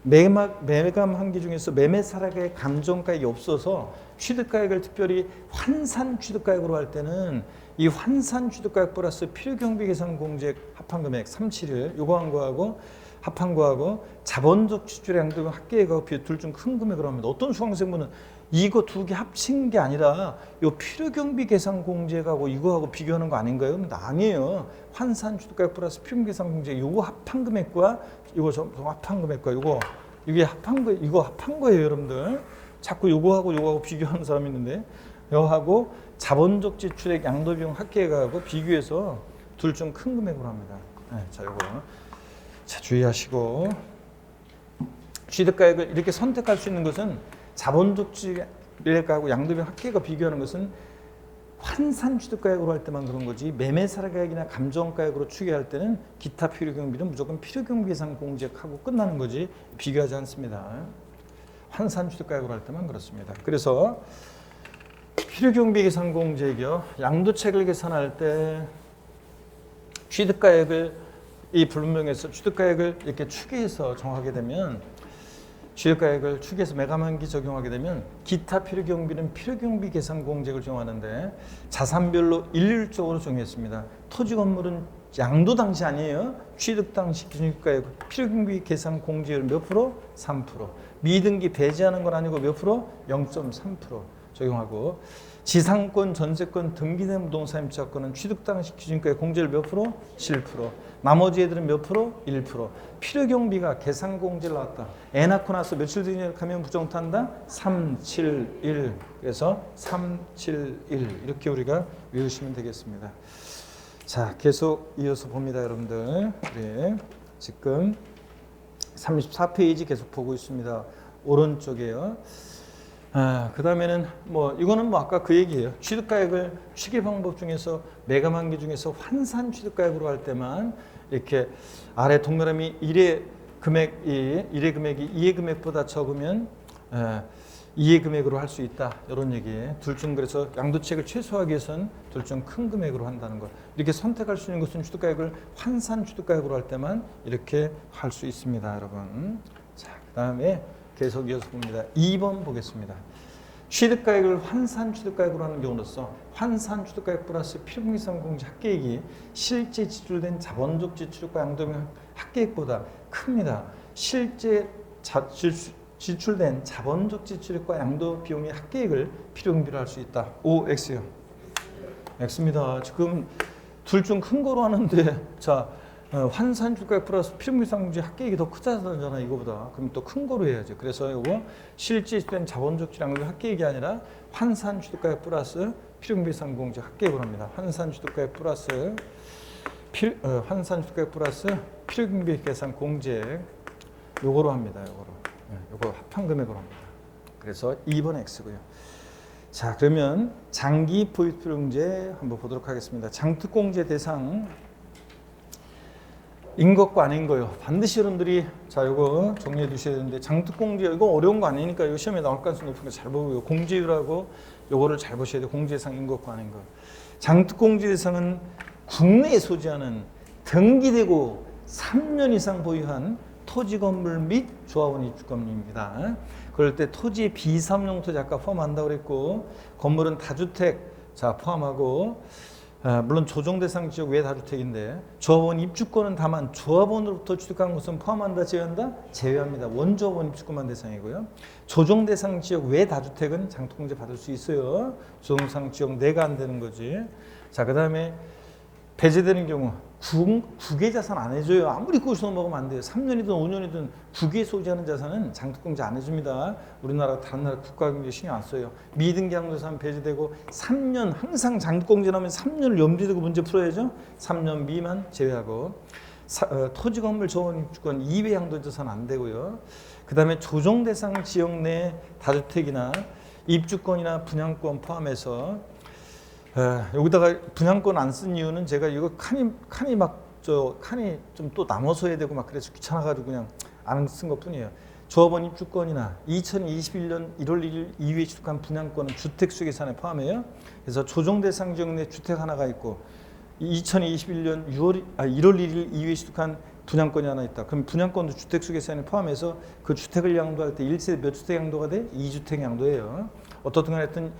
매감한계 중에서 매매사락의 감정가액이 없어서 취득가액을 특별히 환산 취득가액으로 할 때는 이 환산 취득가액 플러스 필요경비 계산 공제 합한 금액 371 요거 한 거하고 합한 거하고 자본적 지출의 양도비용 합계액하고 둘 중 큰 금액으로 합니다. 어떤 수강생분은 이거 두 개 합친 게 아니라 요 필요경비 계산 공제하고 이거하고 비교하는 거 아닌가요? 근데 아니에요. 환산 취득가액 플러스 필요경비 계산 공제 요거 합한 금액과 요거 합한 금액과 요거 이게 합한 거 이거 합한 거예요, 여러분들. 자꾸 요거하고 비교하는 사람이 있는데 요하고 자본적 지출액 양도비용 합계액하고 비교해서 둘 중 큰 금액으로 합니다. 네, 자 요거 자 주의하시고, 취득가액을 이렇게 선택할 수 있는 것은 자본적 지출액하고 양도비용 합계액과 비교하는 것은 환산 취득가액으로 할 때만 그런 거지, 매매사락가액이나 감정가액으로 추계할 때는 기타 필요경비는 무조건 필요경비 계산 공제하고 끝나는 거지 비교하지 않습니다. 환산 취득가액으로 할 때만 그렇습니다. 그래서 필요경비 계산 공제액이요, 양도책을 계산할 때 취득가액을 이 불분명해서 취득가액을 이렇게 추계해서 정하게 되면, 취득가액을 추계해서 매감한계 적용하게 되면 기타 필요경비는 필요경비 계산 공제액을 적용하는데 자산별로 일률적으로 정했습니다. 토지 건물은 양도 당시 아니에요. 취득 당시 기준가액 필요경비 계산 공제율 몇 프로? 3%. 미등기 배제하는 건 아니고 몇 프로? 0.3% 적용하고, 지상권, 전세권, 등기된 부동산 임차권은 취득 당시 기준가액 공제율 몇 프로? 7%. 나머지 애들은 몇 프로? 1%. 필요경비가 계산 공제를 나왔다. 애 낳고 나서 며칠 뒤에 가면 부정탄다? 371. 그래서 371 이렇게 우리가 외우시면 되겠습니다. 자, 계속 이어서 봅니다, 여러분들. 네, 지금 34페이지 계속 보고 있습니다. 오른쪽에요. 그 다음에는 이거는 아까 그 얘기예요. 취득가액을 추계 방법 중에서 매감한계 중에서 환산 취득가액으로 할 때만 이렇게 아래 동그라미 1의 금액이 2의 금액보다 적으면 2의 금액으로 할 수 있다. 이런 얘기예요. 둘 중 그래서 양도책을 최소화하기 위해서는 둘 중 큰 금액으로 한다는 것. 이렇게 선택할 수 있는 것은 취득가액을 환산 취득가액으로 할 때만 이렇게 할 수 있습니다, 여러분. 자, 그 다음에 계속 이어서 봅니다. 2번 보겠습니다. 취득가액을 환산 취득가액으로 하는 경우로서 환산 취득가액 플러스 필요경비상 공제 합계액이 실제 지출된 자본적 지출과 양도비용 합계액보다 큽니다. 실제 지출된 자본적 지출과 양도비용의 합계액을 필요경비로 할 수 있다. O, X요. X입니다. 지금 둘 중 큰 거로 하는데, 자, 환산 취득가액 플러스 필요경비상 공제 합계액이 더 크잖아요, 이거보다. 그럼 또 큰 거로 해야죠. 그래서 이거 실제 지출된 자본적 지출량도 합계액이 아니라 환산 취득가액 플러스 필요경비상 공제 합계액으로 합니다. 환산 취득가액 플러스 환산 취득가액 플러스 필요경비 계산 공제 요거로 합니다. 요거 합한 금액으로 합니다. 그래서 2번 X고요. 자, 그러면 장기 포입 필요공제 한번 보도록 하겠습니다. 장특공제 대상 인것과 아닌 거요. 반드시 여러분들이 자 이거 정리해 두셔야 되는데 장특공제 이거 어려운 거 아니니까 이거 시험에 나올 가능성이 높으니까 잘 보고요. 공제율하고 요거를 잘 보셔야 돼요. 공제대상 인것과 아닌 거. 장특공제 대상은 국내에 소지하는 등기되고 3년 이상 보유한 토지 건물 및 조합원 입주권입니다. 그럴 때 토지의 비사업용 토지 아까 포함한다고 그랬고 건물은 다주택 자 포함하고 물론 조정 대상 지역 외 다주택인데 조합원 입주권은 다만 조합원으로부터 취득한 것은 포함한다 제외한다? 제외합니다. 원조합원 입주권만 대상이고요. 조정 대상 지역 외 다주택은 장특공제 받을 수 있어요. 조정 대상 지역 내가 안 되는 거지. 자 그다음에 배제되는 경우 국외 자산 안 해줘요. 아무리 꼬셔서 먹으면 안 돼요. 3년이든 5년이든 국외에 소지하는 자산은 장특공제 안 해줍니다. 우리나라 다른 나라 국가경제 신경 안 써요. 미등기 양도자산 배제되고 3년 항상 장특공제 나오면 3년을 염두에 두고 문제 풀어야죠. 3년 미만 제외하고 토지 건물 조합원 입주권 이외 양도자산 안 되고요. 그 다음에 조정 대상 지역 내 다주택이나 입주권이나 분양권 포함해서 여기다가 분양권 안 쓴 이유는 제가 이거 칸이 좀 또 나눠서 해야 되고 막 그래서 귀찮아가지고 그냥 안 쓴 것 뿐이에요. 조합원 입주권이나 2021년 1월 1일 이후에 취득한 분양권은 주택수계산에 포함해요. 그래서 조정 대상 지역 내 주택 하나가 있고 2021년 1월 1일 이후에 취득한 분양권이 하나 있다. 그럼 분양권도 주택수계산에 포함해서 그 주택을 양도할 때 1세대 몇 주택 양도가 돼? 2주택 양도예요. 어떻든 간에 하여튼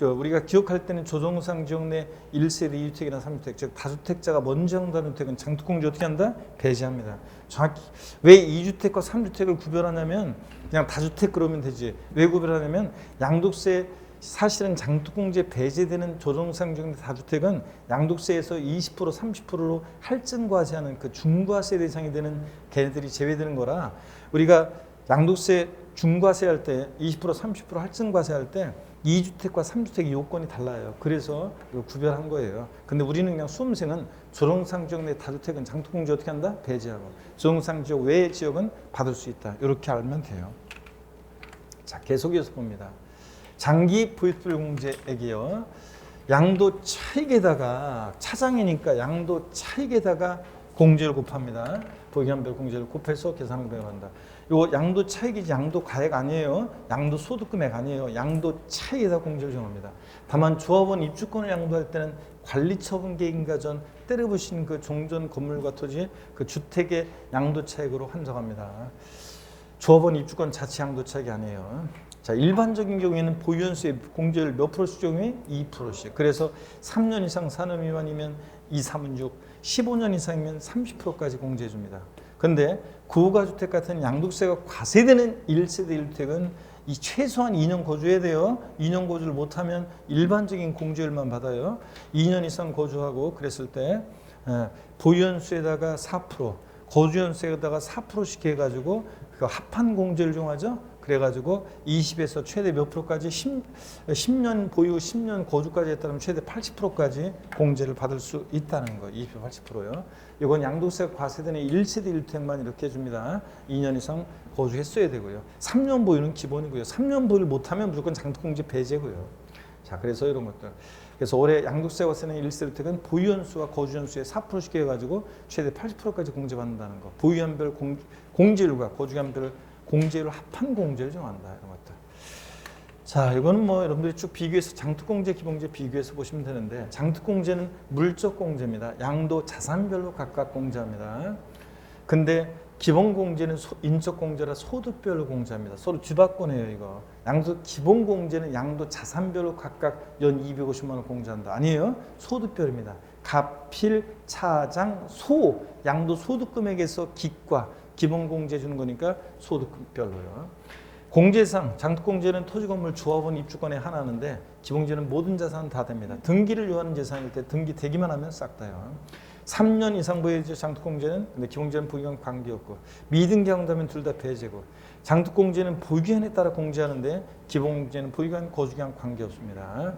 우리가 기억할 때는 조정상 지역 내 1세대 2주택이나 3주택 즉 다주택자가 먼저 양도하는 주택은 장특공제 어떻게 한다? 배제합니다. 정확히 왜 2주택과 3주택을 구별하냐면 그냥 다주택 그러면 되지. 왜 구별하냐면 양도세 사실은 장특공제 배제되는 조정상 지역 내 다주택은 양도세에서 20% 30%로 할증과세하는 그 중과세 대상이 되는 걔네들이 제외되는 거라 우리가 양도세 중과세 할 때 20% 30% 할증과세 할 때 2주택과 3주택의 요건이 달라요. 그래서 구별한 거예요. 근데 우리는 그냥 수험생은 조정상 지역 내 다주택은 장특공제 어떻게 한다? 배제하고 조정상 지역 외의 지역은 받을 수 있다. 이렇게 알면 돼요. 자, 계속해서 봅니다. 장기 포획불공제액이요. 양도 차익에다가 차장이니까 양도 차익에다가 공제를 곱합니다. 보기한별 공제를 곱해서 계산을 배워간다. 요 양도 차익이지 양도 가액 아니에요. 양도 소득금액 아니에요. 양도 차익에다 공제를 정합니다. 다만 조합원 입주권을 양도할 때는 관리처분 계획인가 전 때려부신 그 종전 건물과 토지 그 주택의 양도 차익으로 환정합니다. 조합원 입주권 자체 양도 차익이 아니에요. 자, 일반적인 경우에는 보유연수의 공제율 몇 프로씩 적용해? 2%씩. 그래서 3년 이상 산업 미만이면 2, 3은 6, 15년 이상이면 30%까지 공제해 줍니다. 근데 고가주택 같은 양도세가 과세되는 1세대 1주택은 이 최소한 2년 거주해야 돼요. 2년 거주를 못하면 일반적인 공제율만 받아요. 2년 이상 거주하고 그랬을 때 보유연수에다가 4%, 거주연수에다가 4%씩 해가지고 그 합한 공제를 정하죠. 그래가지고 20에서 최대 몇 프로까지 10년 보유 10년 거주까지 했다면 최대 80%까지 공제를 받을 수 있다는 거. 20% 80%요. 이건 양도세가 과세되는 1세대 1주택만 이렇게 해줍니다. 2년 이상 거주했어야 되고요. 3년 보유는 기본이고요. 3년 보유를 못하면 무조건 장특공제 배제고요. 자, 그래서 이런 것들. 그래서 올해 양도세 과세는 1세대 1주택은 보유연수와 거주연수에 4%씩 해가지고 최대 80%까지 공제받는다는 거. 보유연별 공제율과 거주연별 공제율 합한 공제를 정한다. 이런 것들. 자, 이거는 뭐 여러분들이 쭉 비교해서 장특공제, 기본공제 비교해서 보시면 되는데 장특공제는 물적 공제입니다. 양도 자산별로 각각 공제합니다. 근데 기본공제는 인적 공제라 소득별로 공제합니다. 서로 뒤바꿔내요 이거. 기본공제는 양도 자산별로 각각 연 250만 원 공제한다. 아니에요. 소득별입니다. 갑,필, 차장, 소 양도 소득금액에서 기과 기본공제 주는 거니까 소득별로요. 공제상 장특공제는 토지건물 조합원 입주권에 하나인데 기본공제는 모든 자산 다 됩니다. 등기를 요하는 재산일 때 등기 되기만 하면 싹 다요. 3년 이상 보유제 장특공제는 근데 기본공제는 보유기간 관계없고 미등기 한다면 둘 다 배제고 장특공제는 보유기간에 따라 공제하는데 기본공제는 보유기간 거주기간 관계없습니다.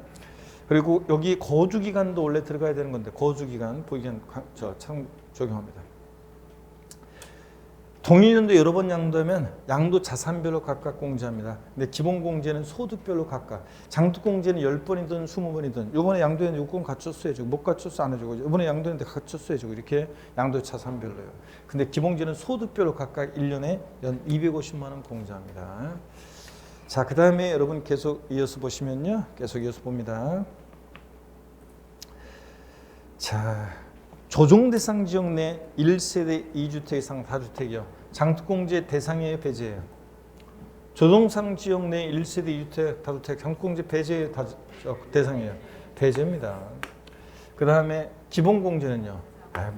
그리고 여기 거주기간도 원래 들어가야 되는 건데 거주기간 보유기간 적용합니다. 동일년도 여러 번 양도하면 양도 자산별로 각각 공제합니다. 근데 기본 공제는 소득별로 각각. 장특 공제는 10번이든 20번이든 요번에 양도했는데 요건 갖췄어야죠. 못 갖췄어 안 해주고 요번에 양도했는데 갖췄어야죠. 이렇게 양도 자산별로요. 근데 기본제는 소득별로 각각 1년에 연 250만 원 공제합니다. 자, 그 다음에 여러분 계속 이어서 보시면요. 계속 이어서 봅니다. 자, 조정 대상 지역 내 1세대 2주택 이상 다주택이요. 장특공제 대상이에요, 배제예요? 조정상 지역 내 1세대 2주택 다주택 장특공제 배제 대상이에요. 배제입니다. 그 다음에 기본공제는요.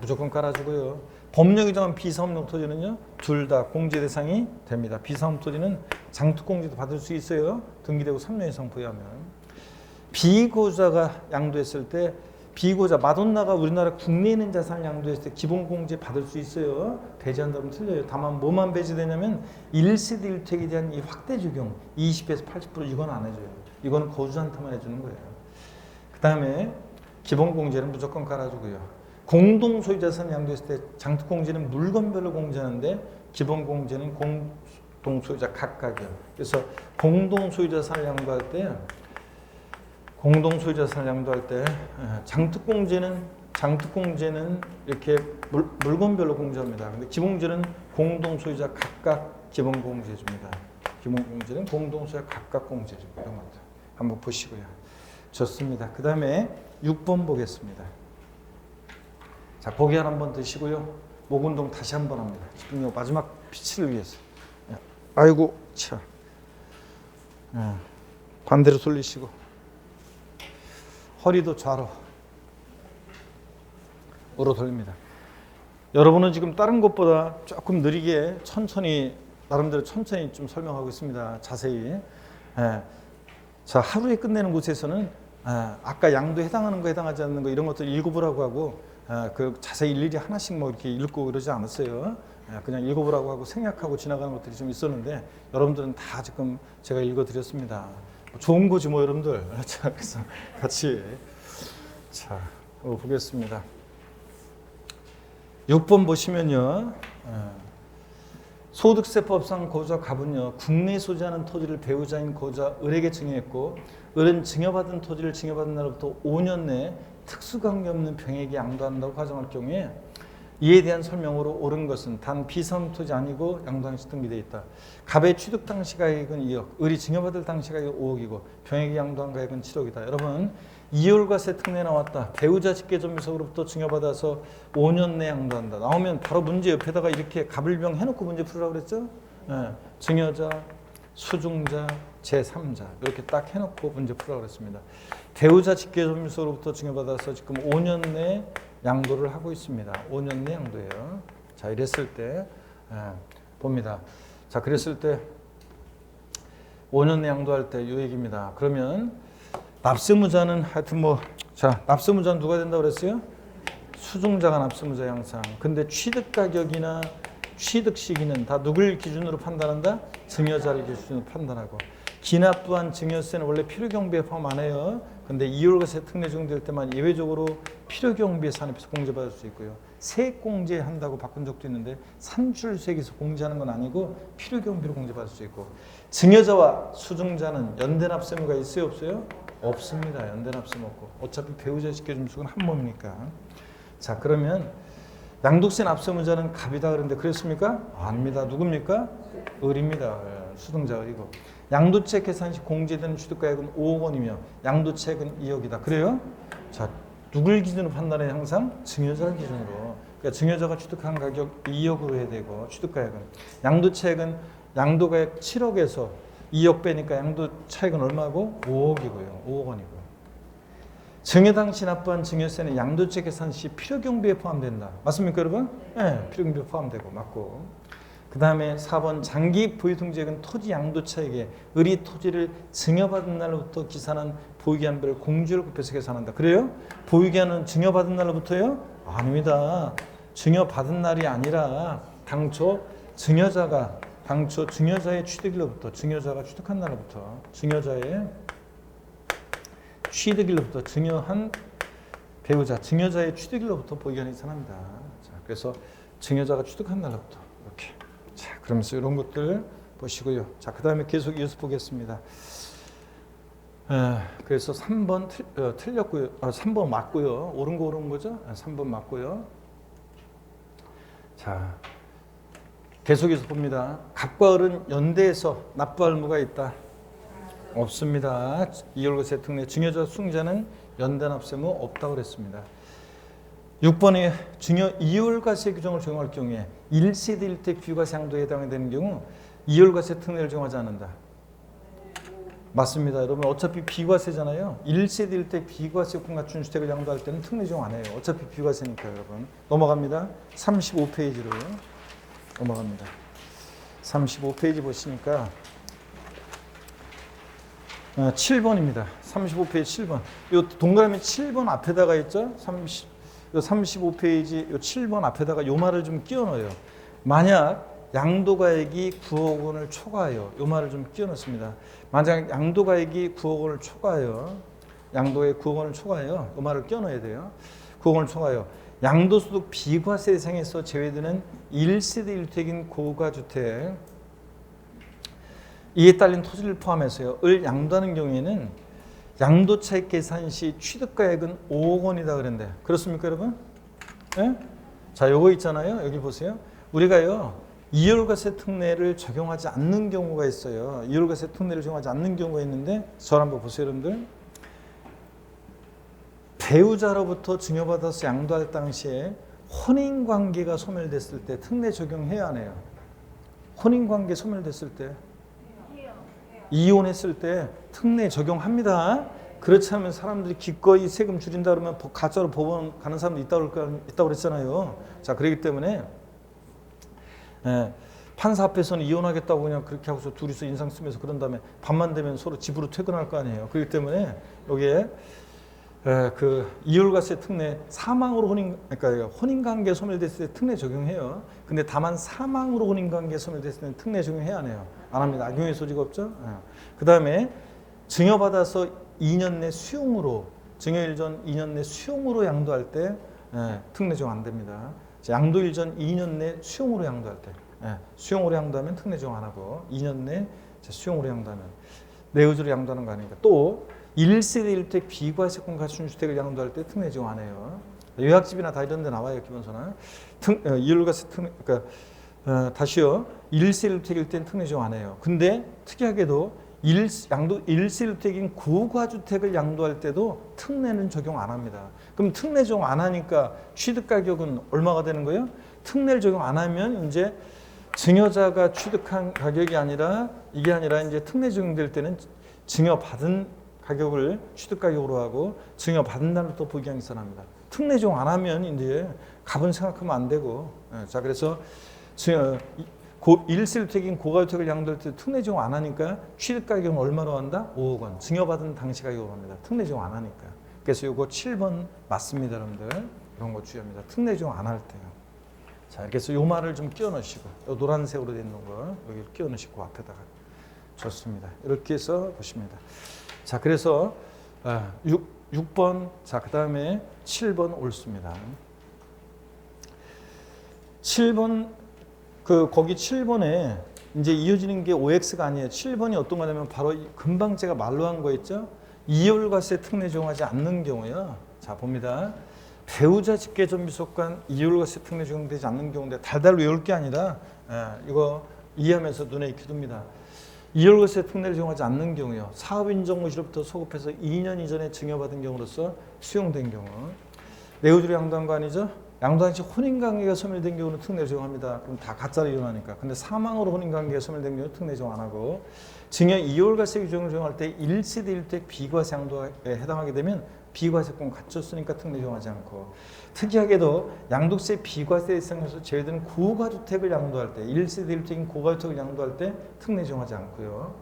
무조건 깔아주고요. 법령이 정한 비사업용 토지는요. 둘 다 공제 대상이 됩니다. 비사업 토지는 장특공제도 받을 수 있어요. 등기되고 3년 이상 부여하면. 비고자가 양도했을 때 비고자 마돈나가 우리나라 국내에 있는 자산을 양도했을 때 기본공제 받을 수 있어요. 배제한다면 틀려요. 다만 뭐만 배제되냐면 1세대 1주택에 대한 이 확대 적용 20에서 80% 이건 안 해줘요. 이거는 거주자한테만 해주는 거예요. 그 다음에 기본공제는 무조건 깔아주고요. 공동소유자산 양도했을 때 장특공제는 물건별로 공제하는데 기본공제는 공동소유자 각각이요. 그래서 공동소유자산을 양도할 때 장특공제는 이렇게 물건별로 공제합니다. 근데 기본공제는 공동소유자 각각 기본공제 줍니다. 기본공제는 공동소유자 각각 공제 줍니다. 이런 것들 한번 보시고요. 좋습니다. 그 다음에 6번 보겠습니다. 자, 고개 한번 드시고요. 목 운동 다시 한번 합니다. 집중력 마지막 피치를 위해서. 아이고, 차. 반대로 돌리시고. 허리도 좌로 으로 돌립니다. 여러분은 지금 다른 것보다 조금 느리게 천천히 나름대로 천천히 좀 설명하고 있습니다. 자세히. 자, 하루에 끝내는 곳에서는 아까 양도 해당하는 거 해당하지 않는 거 이런 것들 읽어보라고 하고 그 자세히 일일이 하나씩 뭐 이렇게 읽고 그러지 않았어요. 그냥 읽어보라고 하고 생략하고 지나가는 것들이 좀 있었는데 여러분들은 다 지금 제가 읽어드렸습니다. 좋은 거지 뭐 여러분들. 자, 그래서 같이 자 보겠습니다. 6번 보시면요. 소득세법상 고자 갑은요. 국내에 소지하는 토지를 배우자인 고자 을에게 증여했고 을은 증여받은 토지를 증여받은 날로부터 5년 내에 특수관계 없는 병에게 양도한다고 가정할 경우에 이에 대한 설명으로 옳은 것은 단 비사업 토지 아니고 양도항시 등기되어 있다. 갑의 취득 당시 가액은 2억, 을이 증여받을 당시 가액은 5억이고 병에게 양도한 가액은 7억이다. 여러분 이율과세 특례 나왔다. 배우자 직계점유서로부터 증여받아서 5년 내에 양도한다. 나오면 바로 문제 옆에다가 이렇게 갑을병 해놓고 문제 풀으라고 그랬죠? 증여자, 수중자, 제3자 이렇게 딱 해놓고 문제 풀으라고 그랬습니다. 배우자 직계점유서로부터 증여받아서 지금 5년 내에 양도를 하고 있습니다. 5년 내 양도예요. 자, 이랬을 때 봅니다. 자, 그랬을 때 5년 내 양도할 때 이 얘기입니다. 그러면 납세무자는 하여튼 뭐 자, 납세무자는 누가 된다고 그랬어요? 수중자가 납세무자의 항상. 근데 취득 가격이나 취득 시기는 다 누굴 기준으로 판단한다? 증여자를 기준으로 판단하고. 기납부한 증여세는 원래 필요경비에 포함 안 해요. 근데 이율과세 특례 적용될 때만 예외적으로 필요경비에 산입해서 공제받을 수 있고요. 세액공제 한다고 바꾼 적도 있는데 산출세액에서 공제하는 건 아니고 필요경비로 공제받을 수 있고. 증여자와 수중자는 연대납세무가 있어요, 없어요? 없습니다. 연대납세무 없고. 어차피 배우자 직계점유서는 한 몸이니까. 자, 그러면 양도세 납세무자는 갑이다 그러는데 그랬습니까? 아닙니다. 누굽니까? 을입니다. 수등자 을이고. 양도채 계산 시 공제되는 취득가액은 5억 원이며 양도채액은 2억이다. 그래요? 자, 누굴 기준으로 판단해? 항상 증여자를 기준으로. 그러니까 증여자가 취득한 가격 2억으로 해야 되고 취득가액은. 양도채액은 양도가액 7억에서 2억 빼니까 양도차액은 얼마고? 5억이고요. 5억 원이고. 증여 당시 납부한 증여세는 양도채 계산 시 필요경비에 포함된다. 맞습니까, 여러분? 네, 필요경비에 포함되고 맞고. 그 다음에 4번 장기 보유등재액은 토지 양도차액에 을이 토지를 증여받은 날로부터 기산한 보유기한별을 공제를 곱해서 계산한다. 그래요? 보유기한은 증여받은 날로부터요? 아닙니다. 증여받은 날이 아니라 당초 증여자의 취득일로부터 증여자가 취득한 날로부터 증여자의 취득일로부터 증여한 배우자 증여자의 취득일로부터 보유기한이 계산합니다. 자, 그래서 증여자가 취득한 날로부터 이렇게 그러면서 이런 것들 보시고요. 자, 그 다음에 계속 이어서 보겠습니다. 그래서 3번 틀렸고요. 3번 맞고요. 옳은 거죠? 3번 맞고요. 자, 계속해서 봅니다. 갑과 을은 연대해서 납부할 의무가 있다. 없습니다. 이율과세 특례 증여자 승자는 연대납세무 없다고 그랬습니다. 6번에 증여 이율과세 규정을 적용할 경우에 1세대 1택 비과세 양도에 해당이 되는 경우 이율과세 특례를 적용하지 않는다. 맞습니다. 여러분 어차피 비과세잖아요. 1세대 1택 비과세권 갖춘 주택을 양도할 때는 특례 적용 안 해요. 어차피 비과세니까 여러분. 넘어갑니다. 35페이지로 넘어갑니다. 35페이지 보시니까 7번입니다. 35페이지 7번. 이 동그라미 7번 앞에다가 있죠? 35페이지 요 7번 앞에다가 요 말을 좀 끼워 넣어요. 만약 양도가액이 9억 원을 초과해요. 요 말을 좀 끼워 넣습니다. 만약 양도가액이 9억 원을 초과해요. 양도가액 9억 원을 초과해요. 요 말을 끼워 넣어야 돼요. 9억 원을 초과해요. 양도소득 비과세 대상에서 제외되는 1세대 1택인 고가주택 이에 딸린 토지를 포함해서요. 을 양도하는 경우에는 양도차익 계산 시 취득가액은 5억 원이다 그랬는데 그렇습니까 여러분? 네? 자, 요거 있잖아요. 여기 보세요. 우리가요. 이율과세 특례를 적용하지 않는 경우가 있어요. 이율과세 특례를 적용하지 않는 경우가 있는데 저를 한번 보세요 여러분들. 배우자로부터 증여받아서 양도할 당시에 혼인관계가 소멸됐을 때 특례 적용해야 하네요. 혼인관계 소멸됐을 때 이혼했을 때 특례 적용합니다. 그렇지 않으면 사람들이 기꺼이 세금 줄인다 그러면 가짜로 법원 가는 사람도 있다고 그랬잖아요. 자, 그렇기 때문에 판사 앞에서는 이혼하겠다고 그냥 그렇게 하고서 둘이서 인상 쓰면서 그런 다음에 밤만 되면 서로 집으로 퇴근할 거 아니에요. 그렇기 때문에 여기에 그 이율과세 특례 사망으로 그러니까 혼인관계 소멸됐을 때 특례 적용해요. 근데 다만 사망으로 혼인관계 소멸됐을 때는 특례 적용해야 하네요. 안 합니다. 악용의 소지가 없죠. 그 다음에 증여받아서 2년 내 수용으로 증여일 전 2년 내 수용으로 양도할 때 특례 적용 안 됩니다. 양도일 전 2년 내 수용으로 양도할 때 수용으로 양도하면 특례 적용 안 하고 2년 내 수용으로 양도하면 내 의지로 양도하는 거 아니니까 또 1세대 1택 비과세권 갖춘 주택을 양도할 때 특례 적용 안 해요. 요약집이나 다 이런 데 나와요. 기본서는. 이율과세 특례, 그러니까 다시요. 1세대 1택일 땐 특례 적용 안 해요. 근데 특이하게도 1세대 1택인 고가주택을 양도할 때도 특례는 적용 안 합니다. 그럼 특례 적용 안 하니까 취득가격은 얼마가 되는 거예요? 특례를 적용 안 하면 이제 증여자가 취득한 가격이 아니라 이게 아니라 이제 특례 적용될 때는 증여받은 가격을 취득가격으로 하고 증여받은 날로 또 부기한계산합니다. 특례 적용 안 하면 이제 값은 생각하면 안 되고 자 그래서 1세대택인 고가주택을 양도할 때 특례 적용 안 하니까 취득가격은 얼마로 한다? 5억 원. 증여받은 당시 가격으로 합니다. 특례 적용 안 하니까. 그래서 이거 7번 맞습니다, 여러분들. 이런 거 주의합니다. 특례 적용 안 할 때요. 자, 이렇게 해서 요 말을 좀 끼워 넣으시고 요 노란색으로 돼 있는 거 여기 끼워 넣으시고 앞에다가 좋습니다. 이렇게 해서 보십니다. 자, 그래서 6번, 자, 그 다음에 7번 옳습니다. 7번, 거기 7번에 이제 이어지는 게 OX가 아니에요. 7번이 어떤 거냐면 바로 금방 제가 말로 한 거 있죠? 이율과세 특례 적용하지 않는 경우요. 자, 봅니다. 배우자 직계존비속간 이율과세 특례 적용되지 않는 경우인데 달달 외울 게 아니라 이거 이해하면서 눈에 익혀둡니다. 이율과세 특례를 적용하지 않는 경우요. 사업인정고시로부터 소급해서 2년 이전에 증여받은 경우로서 수용된 경우. 내우주로 양도한 거 아니죠? 양도한 시 혼인관계가 소멸된 경우는 특례 적용합니다. 그럼 다 가짜로 이혼하니까. 근데 사망으로 혼인관계가 소멸된 경우는 특례 적용 안 하고 증여 이율과세 규정을 적용할 때 1세대 1택 비과세 양도에 해당하게 되면 비과세권 갖췄으니까 특례 적용하지 않고 특이하게도 양도세 비과세 대상에서 제외되는 고가주택을 양도할 때 1세대 1택인 고가주택을 양도할 때 특례 적용하지 않고요.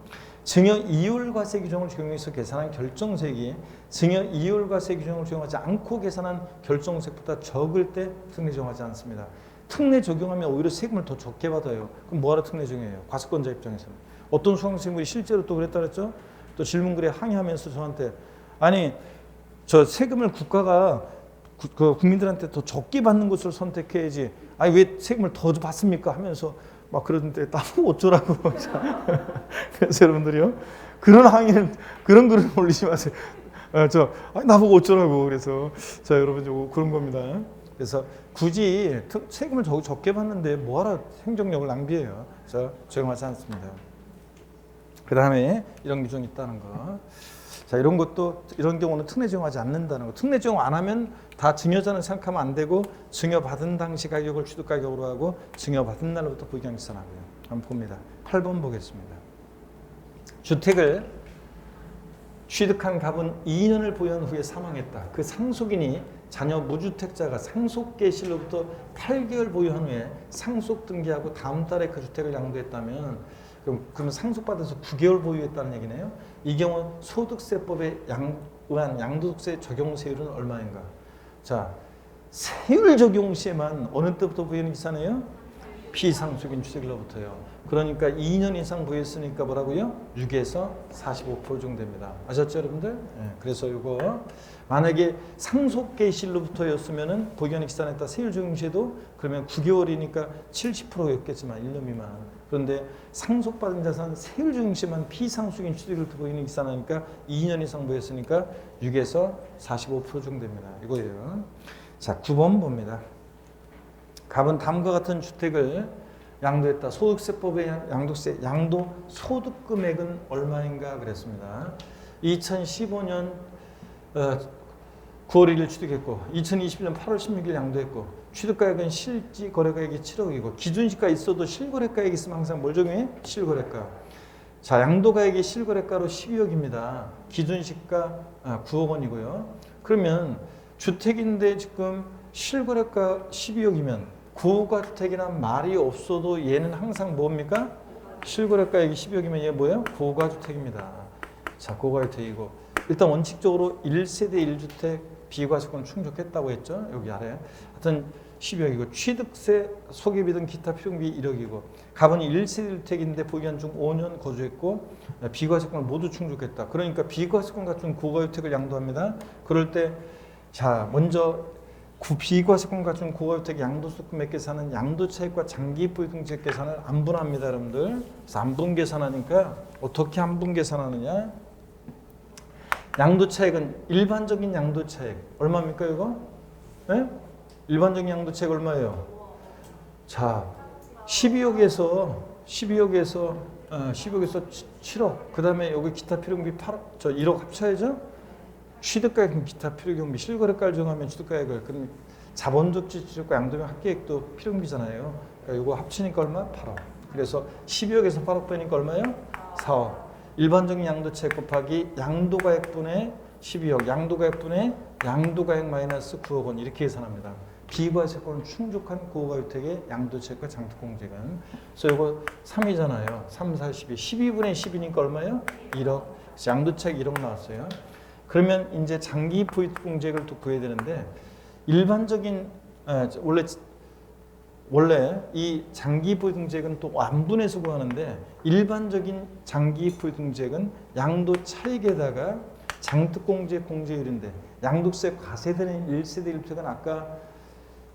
증여 이율과세 규정을 적용해서 계산한 결정세액이 증여 이율과세 규정을 적용하지 않고 계산한 결정세액보다 적을 때 특례 적용하지 않습니다. 특례 적용하면 오히려 세금을 더 적게 받아요. 그럼 뭐하러 특례 적용해요? 과세권자 입장에서는. 어떤 수강생분이 실제로 또 그랬다 그랬죠? 또 질문글에 항의하면서 저한테 아니 저 세금을 국가가 국민들한테 더 적게 받는 것을 선택해야지 아니 왜 세금을 더 받습니까? 하면서 막 그러는데 나보고 어쩌라고. 그래서 여러분들이요, 그런 항의는, 그런 글을 올리지 마세요. 나보고 어쩌라고. 그래서 자, 여러분 그런 겁니다. 그래서 굳이 세금을 적게 받는데 뭐하러 행정력을 낭비해요. 그래서 적용하지 않습니다. 그 다음에 이런 규정이 있다는 거. 자, 이런 것도, 이런 경우는 특례 적용하지 않는다는 거. 특례 적용 안 하면 다 증여자는 생각하면 안 되고, 증여받은 당시 가격을 취득가격으로 하고, 증여받은 날부터 부기한계산하고요. 한번 봅니다. 8번 보겠습니다. 주택을 취득한 갑은 2년을 보유한 후에 사망했다. 그 상속인이 자녀 무주택자가 상속계실로부터 8개월 보유한 후에 상속 등기하고 다음 달에 그 주택을 양도했다면, 그러면 상속받아서 9개월 보유했다는 얘기네요. 이 경우 소득세법에 의한 양도세 적용 세율은 얼마인가? 자, 세율 적용 시에만 어느 때부터 부기한계산해요? 피상속인 취득일로부터요. 그러니까 2년 이상 보유했으니까 뭐라고요? 6에서 45% 정도 됩니다. 아셨죠, 여러분들? 네, 그래서 이거 만약에 상속계실로부터였으면은 부기한계산했다 세율 적용 시에도 그러면 9개월이니까 70%였겠지만 1년 미만. 그런데 상속받은 자산 세율 적용 시에만 피상속인 취득일로부터 부기한계산하니까 2년 이상 보유했으니까 6에서 45% 정도 됩니다. 이거예요. 자, 9번 봅니다. 갑은 다음과 같은 주택을 양도했다. 소득세법의 양도 소득 금액은 얼마인가 그랬습니다. 2015년 9월 1일 취득했고 2021년 8월 16일 양도했고 취득가액은 실지 거래가액이 7억이고 기준시가 있어도 실거래가액이 있으면 항상 뭘 적용해? 실거래가. 자, 양도가액이 실거래가로 12억입니다. 기준시가 9억 원이고요. 그러면 주택인데 지금 실거래가 12억이면 고가주택이란 말이 없어도 얘는 항상 뭡니까? 실거래가액이 12억이면 얘 뭐예요? 고가주택입니다. 자, 고가주택이고 일단 원칙적으로 1세대 1주택 비과세권 충족했다고 했죠. 여기 아래. 하여튼 12억이고 취득세, 소개비 등 기타 필요비 1억이고 갑은 1세대 1주택인데 보기한 중 5년 거주했고 비과세권을 모두 충족했다. 그러니까 비과세권 갖춘 고가주택을 양도합니다. 그럴 때 자, 먼저 비과세권 갖춘 고가주택 양도소득 금액 계산은 양도차익과 장기입부유등재 계산을 안분합니다, 여러분들. 그래서 안분 계산하니까 어떻게 안분 계산하느냐? 양도차익은 일반적인 양도차익 얼마입니까, 이거? 네? 일반적인 양도차익 얼마예요? 자, 12억에서 7억. 그다음에 여기 기타 필요경비 1억 합쳐야죠. 취득가액은 기타 필요경비, 실거래가를 정하면 취득가액을, 그럼 자본적 지출과 양도명 합계액도 필요경비잖아요. 그러니까 이거 합치니까 얼마? 8억. 그래서 12억에서 8억 빼니까 얼마예요? 4억. 일반적인 양도차익 곱하기 양도가액분의 12억, 양도가액분의 양도가액 마이너스 9억 원 이렇게 계산합니다. 비과세권 충족한 고가주택의 양도차익과 장특공제금. 그래서 이거 3이잖아요. 3, 4, 12. 12분의 10이니까 얼마예요? 1억. 그래서 양도차익 1억 나왔어요. 그러면 이제 장기 부유공제액을 또 구해야 되는데 일반적인 원래 이 장기 부유공제액은 또 완분해서 구하는데 일반적인 장기 부유공제액은 양도 차익에다가 장특공제 공제율인데 양도세 과세되는 1세대 1주택은 아까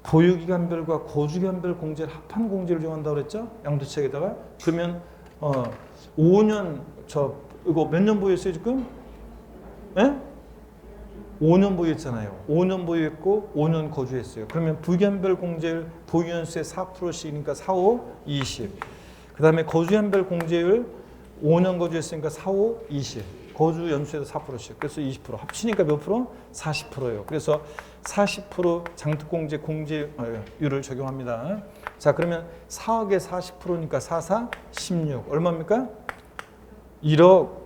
보유기간별과 고주기간별 공제를 합한 공제를 정한다고 그랬죠? 양도차익에다가. 그러면 5년 이거 몇 년 보유했어요 지금? 예? 5년 보유했잖아요. 5년 보유했고 5년 거주했어요. 그러면 부기한별 공제율 보유연수의 4%씩이니까 4, 5, 20. 그 다음에 거주연별 공제율 5년 거주했으니까 4, 5, 20. 거주 연수에도 4%씩. 그래서 20%. 합치니까 몇 프로? 40%예요. 그래서 40% 장특공제 공제율을 적용합니다. 자, 그러면 4억에 40%니까 4, 4, 16. 얼마입니까? 1억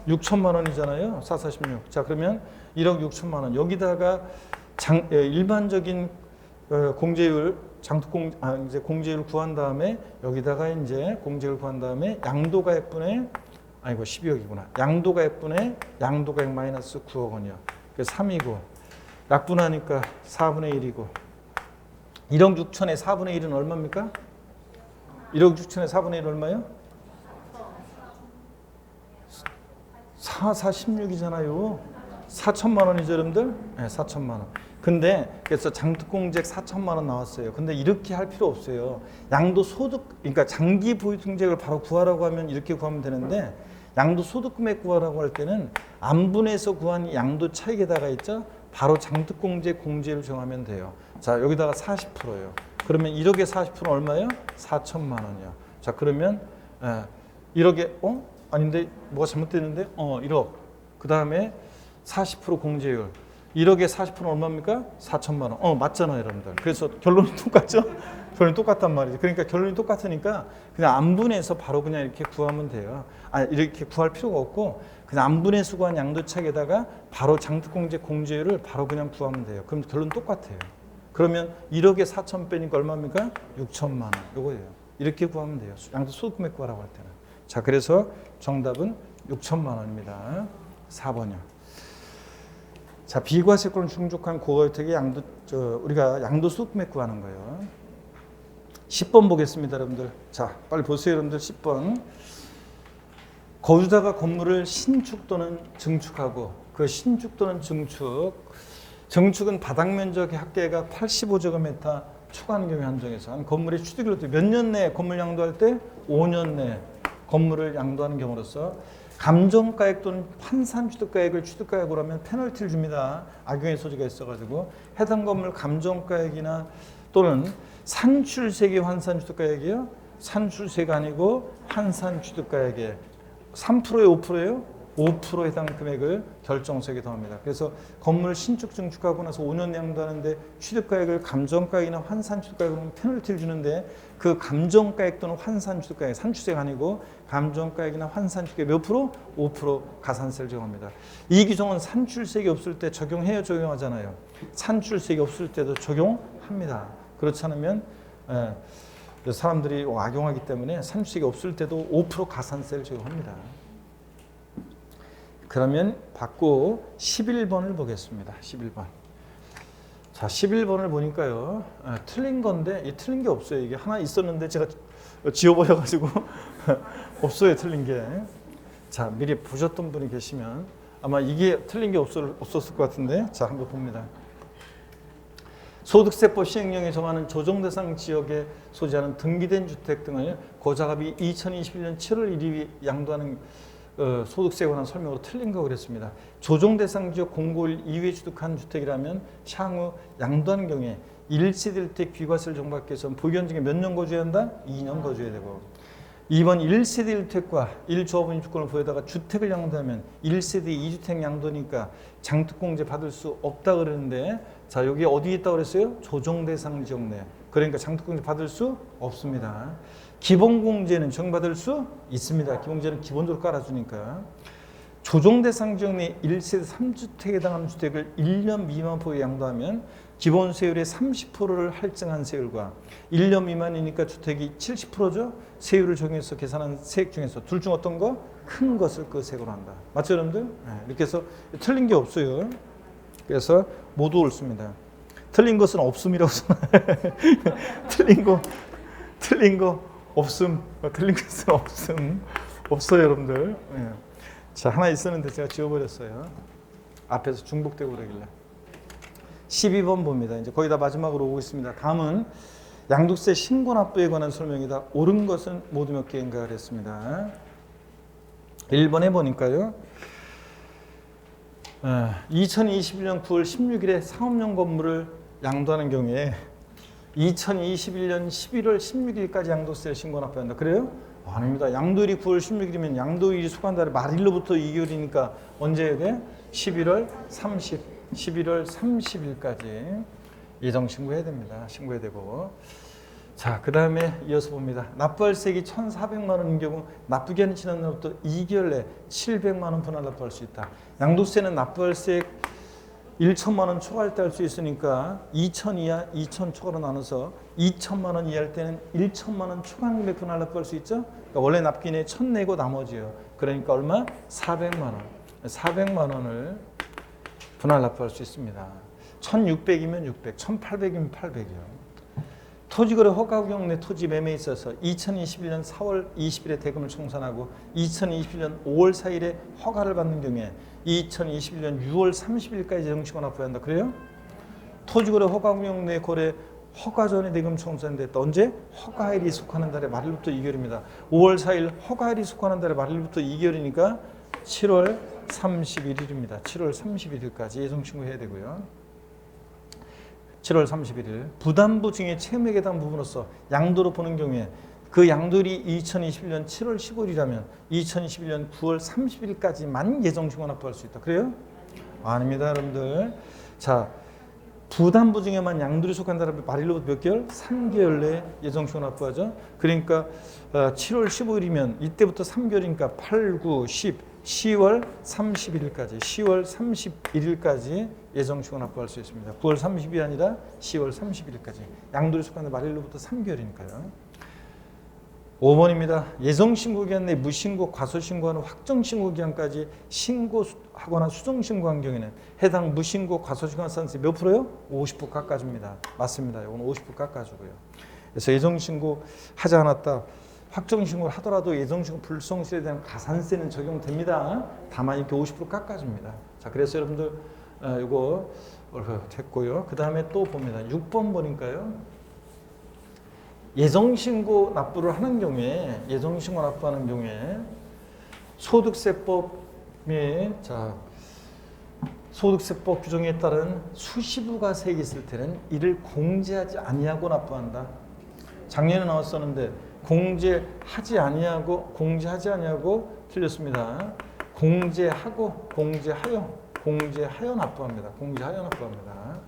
6천만 원이잖아요. 4, 4, 16. 자, 그러면 1억 6천만 원. 여기다가 일반적인 공제율, 이제 공제율을 구한 다음에 여기다가 이제 공제율 구한 다음에 양도가액분의 12억이구나. 양도가액분의 양도가액 마이너스 9억 원이요. 그래서 3이고 약분하니까 4분의 1이고 1억 6천에 4분의 1은 얼마입니까? 1억 6천에 4분의 1 얼마요? 4, 4, 16이잖아요. 4천만 원이죠, 여러분들? 네, 4천만 원. 근데 그래서 장특공제액 4천만 원 나왔어요. 근데 이렇게 할 필요 없어요. 양도소득, 그러니까 장기 보유통제액을 바로 구하라고 하면 이렇게 구하면 되는데 양도소득 금액 구하라고 할 때는 안분해서 구한 양도 차익에다가 있죠. 바로 장특공제액 공제를 정하면 돼요. 자, 여기다가 40%예요. 그러면 1억에 40%는 얼마예요? 4천만 원이요. 자, 그러면 1억에 아닌데 뭐가 잘못됐는데 1억. 그 다음에 40% 공제율. 1억에 40%는 얼마입니까? 4천만 원. 맞잖아요, 여러분들. 그래서 결론이 똑같죠? 결론이 똑같단 말이죠. 그러니까 결론이 똑같으니까 그냥 안분해서 바로 그냥 이렇게 구하면 돼요. 이렇게 구할 필요가 없고 그냥 안분해서 구한 양도차익에다가 바로 장특공제액 공제율을 바로 그냥 구하면 돼요. 그럼 결론 똑같아요. 그러면 1억에 4천 빼니까 얼마입니까? 6천만 원. 요거예요. 이렇게 구하면 돼요. 양도소득 금액 구하라고 할 때는. 자, 그래서 정답은 6천만 원입니다. 4번이요. 자, 비과세권 충족한 고가주택의 우리가 양도소득 금액 구하는 거예요. 10번 보겠습니다, 여러분들. 자, 빨리 보세요, 여러분들. 10번. 거주자가 건물을 신축 또는 증축하고 그 신축 또는 증축은 바닥 면적의 합계가 85제곱미터 초과하는 경우에 한정해서 한 건물의 취득일로 몇 년 내에 건물 양도할 때 5년 내에 건물을 양도하는 경우로서 감정가액 또는 환산취득가액을 취득가액으로 하면 페널티를 줍니다. 악용의 소지가 있어가지고 해당 건물 감정가액이나 또는 산출세계 환산취득가액이요. 산출세가 아니고 환산취득가액에 3%에 5%예요? 5% 해당 금액을 결정세에 더합니다. 그래서 건물 신축 증축하고 나서 5년 양도하는데 취득가액을 감정가액이나 환산취득가액으로 페널티를 주는데 그 감정가액 또는 환산취득가액, 산출세가 아니고 감정가액이나 환산취득가액 몇 프로? 5% 가산세를 적용합니다. 이 규정은 산출세가 없을 때 적용해요, 적용하잖아요. 산출세가 없을 때도 적용합니다. 그렇지 않으면 사람들이 악용하기 때문에 산출세가 없을 때도 5% 가산세를 적용합니다. 그러면 받고 11번을 보겠습니다. 11번. 자, 11번을 보니까요. 틀린 건데 이 틀린 게 없어요. 이게 하나 있었는데 제가 지워버려가지고 없어요. 틀린 게. 자, 미리 보셨던 분이 계시면 아마 이게 틀린 게 없었을 것 같은데 자, 한번 봅니다. 소득세법 시행령에 정하는 조정대상 지역에 소지하는 등기된 주택 등을 고자갑이 2021년 7월 1일이 양도하는 소득세에 관한 설명으로 틀린 거 그랬습니다. 조정대상 지역 공고일 이후에 취득한 주택이라면 향후 양도하는 경우에 1세대 1택 비과세를 정받기 위해서는 보유현 중에 몇 년 거주해야 한다? 2년 거주해야 되고 2번 1세대 1택과 1조합원 입주권을 보유하다가 주택을 양도하면 1세대 2주택 양도니까 장특공제 받을 수 없다 그러는데 자, 여기 어디 있다고 그랬어요? 조정대상 지역 내. 그러니까 장특공제 받을 수 없습니다. 기본공제는 적용받을 수 있습니다. 기본공제는 기본적으로 깔아주니까. 조정대상 지역 내 1세대 3주택에 해당하는 주택을 1년 미만 보유 양도하면 기본세율의 30%를 할증한 세율과 1년 미만이니까 주택이 70%죠? 세율을 적용해서 계산한 세액 중에서 둘 중 어떤 거? 큰 것을 그 세액으로 한다. 맞죠, 여러분들? 이렇게 해서 틀린 게 없어요. 그래서 모두 옳습니다. 틀린 것은 없음이라고 써놔요. 틀린 거 없음. 틀린 것은 없음. 없어요, 여러분들. 자, 하나 있었는데 제가 지워버렸어요. 앞에서 중복되고 그러길래. 12번 봅니다. 이제 거의 다 마지막으로 오고 있습니다. 다음은 양도세 신고납부에 관한 설명이다. 옳은 것은 모두 몇 개인가 그랬습니다. 1번 해보니까요. 2021년 9월 16일에 상업용 건물을 양도하는 경우에 2021년 11월 16일까지 양도세를 신고납부해야 한다. 그래요? 아닙니다. 양도일이 9월 16일이면 양도일이 속한 달에 말일로부터 2개월이니까 언제 해야 돼? 11월 30일까지 예정 신고해야 됩니다. 신고해야 되고. 자, 그 다음에 이어서 봅니다. 납부할세액이 1,400만 원인 경우 납부기한이 지난 날부터 2개월 내 700만 원 분할 납부할 수 있다. 양도세는 납부할세액 1천만 원 초과할 때 할 수 있으니까 2천 이하, 2천 초과로 나눠서 2천만 원 이하일 때는 1천만 원 초과금액 분할 납부할 수 있죠. 그러니까 원래 납기인에 1,000 내고 나머지요. 그러니까 얼마? 400만 원. 400만 원을 분할 납부할 수 있습니다. 1,600이면 600, 1,800이면 800이요. 토지거래 허가구역 내 토지 매매에 있어서 2021년 4월 20일에 대금을 청산하고 2021년 5월 4일에 허가를 받는 경우에 2021년 6월 30일까지 정식으로 납부해야 한다. 그래요? 토지거래 허가구역 내 거래 허가 전에 대금 청산됐다. 언제? 허가일이 속하는 달의 말일부터 2개월입니다. 5월 4일 허가일이 속하는 달의 말일부터 2개월이니까 7월 31일입니다. 7월 31일까지 예정신고해야 되고요. 7월 31일 부담부 중에 채무액에 대한 부분으로서 양도로 보는 경우에 그 양도일이 2021년 7월 15일이라면 2021년 9월 30일까지만 예정신고 납부할 수 있다. 그래요? 아닙니다, 여러분들. 자, 부담부 중에만 양도일이 속한다면 말일로부터 몇 개월? 3개월 내에 예정신고 납부하죠. 그러니까 7월 15일이면 이때부터 3개월이니까 8, 9, 10, 10월 31일까지 10월 31일까지 예정신고 납부할 수 있습니다. 9월 30일이 아니라 10월 31일까지 양도일이 속한 말일로부터 3개월이니까요. 5번입니다. 예정신고 기간 내 무신고, 과소신고하는 확정신고 기간까지 신고하거나 수정신고한 경우에는 해당 무신고, 과소신고 산세 몇 프로요? 50% 깎아줍니다. 맞습니다. 이건 50% 깎아주고요. 그래서 예정신고 하지 않았다. 확정신고를 하더라도 예정신고 불성실에 대한 가산세는 적용됩니다. 다만 이렇게 50% 깎아줍니다. 자, 그래서 여러분들 이거 됐고요. 그 다음에 또 봅니다. 6번 보니까요. 예정신고 납부를 하는 경우에 예정신고 납부하는 경우에 소득세법 및 소득세법 규정에 따른 수시부가세액이 있을 때는 이를 공제하지 아니하고 납부한다. 작년에 나왔었는데 공제하지 아니하고 틀렸습니다. 공제하여 납부합니다. 공제하여 납부합니다.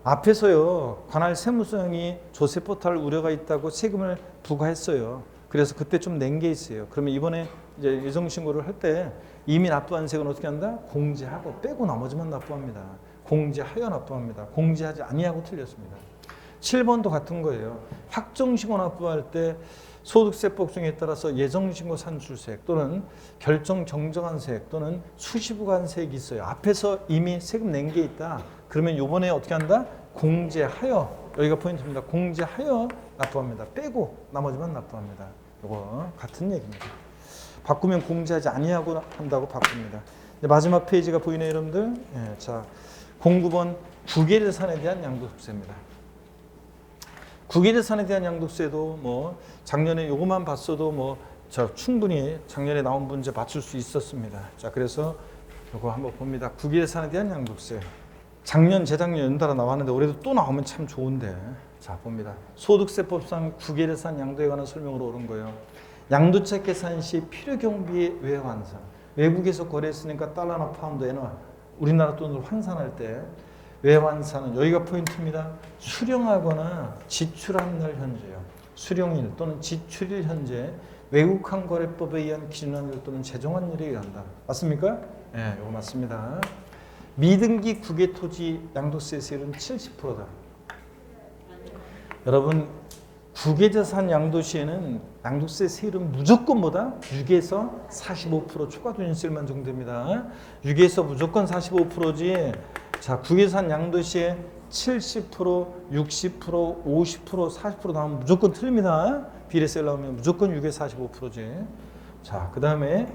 앞에서요, 관할 세무서형이 조세포탈 우려가 있다고 세금을 부과했어요. 그래서 그때 좀 낸 게 있어요. 그러면 이번에 이제 예정신고를 할 때 이미 납부한 세금은 어떻게 한다? 공제하고 빼고 나머지만 납부합니다. 공제하여 납부합니다. 공제하지 아니하고 틀렸습니다. 7번도 같은 거예요. 확정신고 납부할 때 소득세법 중에 따라서 예정신고 산출세액 또는 결정 정정한 세액 또는 수시부간세액이 있어요. 앞에서 이미 세금 낸 게 있다. 그러면 이번에 어떻게 한다? 공제하여, 여기가 포인트입니다. 공제하여 납부합니다. 빼고 나머지만 납부합니다. 이거 같은 얘기입니다. 바꾸면 공제하지 아니하고 한다고 바꿉니다. 마지막 페이지가 보이네요, 여러분들. 예, 자, 09번 국외재산에 대한 양도세입니다. 국외재산에 대한 양도세도 뭐 작년에 요것만 봤어도 충분히 작년에 나온 문제 맞출 수 있었습니다. 자, 그래서 요거 한번 봅니다. 국외재산에 대한 양도세. 작년, 재작년 연달아 나왔는데 올해도 또 나오면 참 좋은데. 자, 봅니다. 소득세법상 국외재산 양도에 관한 설명으로 옳은 거예요. 양도책 계산 시 필요경비 외환산. 외국에서 거래했으니까 달러나 파운드, 엔화, 우리나라 돈으로 환산할 때 외환산은 여기가 포인트입니다. 수령하거나 지출한 날 현재요. 수령일 또는 지출일 현재 외국환 거래법에 의한 기준한 일 또는 제정한 일에 의한다. 맞습니까? 네, 이거 맞습니다. 미등기 국외토지 양도세 세율은 70%다. 여러분, 국외재산 양도 시에는 양도세 세율은 무조건 6에서 45% 초과 종신세율만 적용됩니다. 6에서 무조건 45%지. 자, 국외재산 양도 시에 70%, 60%, 50%, 40% 나오면 무조건 틀립니다. 비례세율 나오면 무조건 6에서 45%지. 자, 그 다음에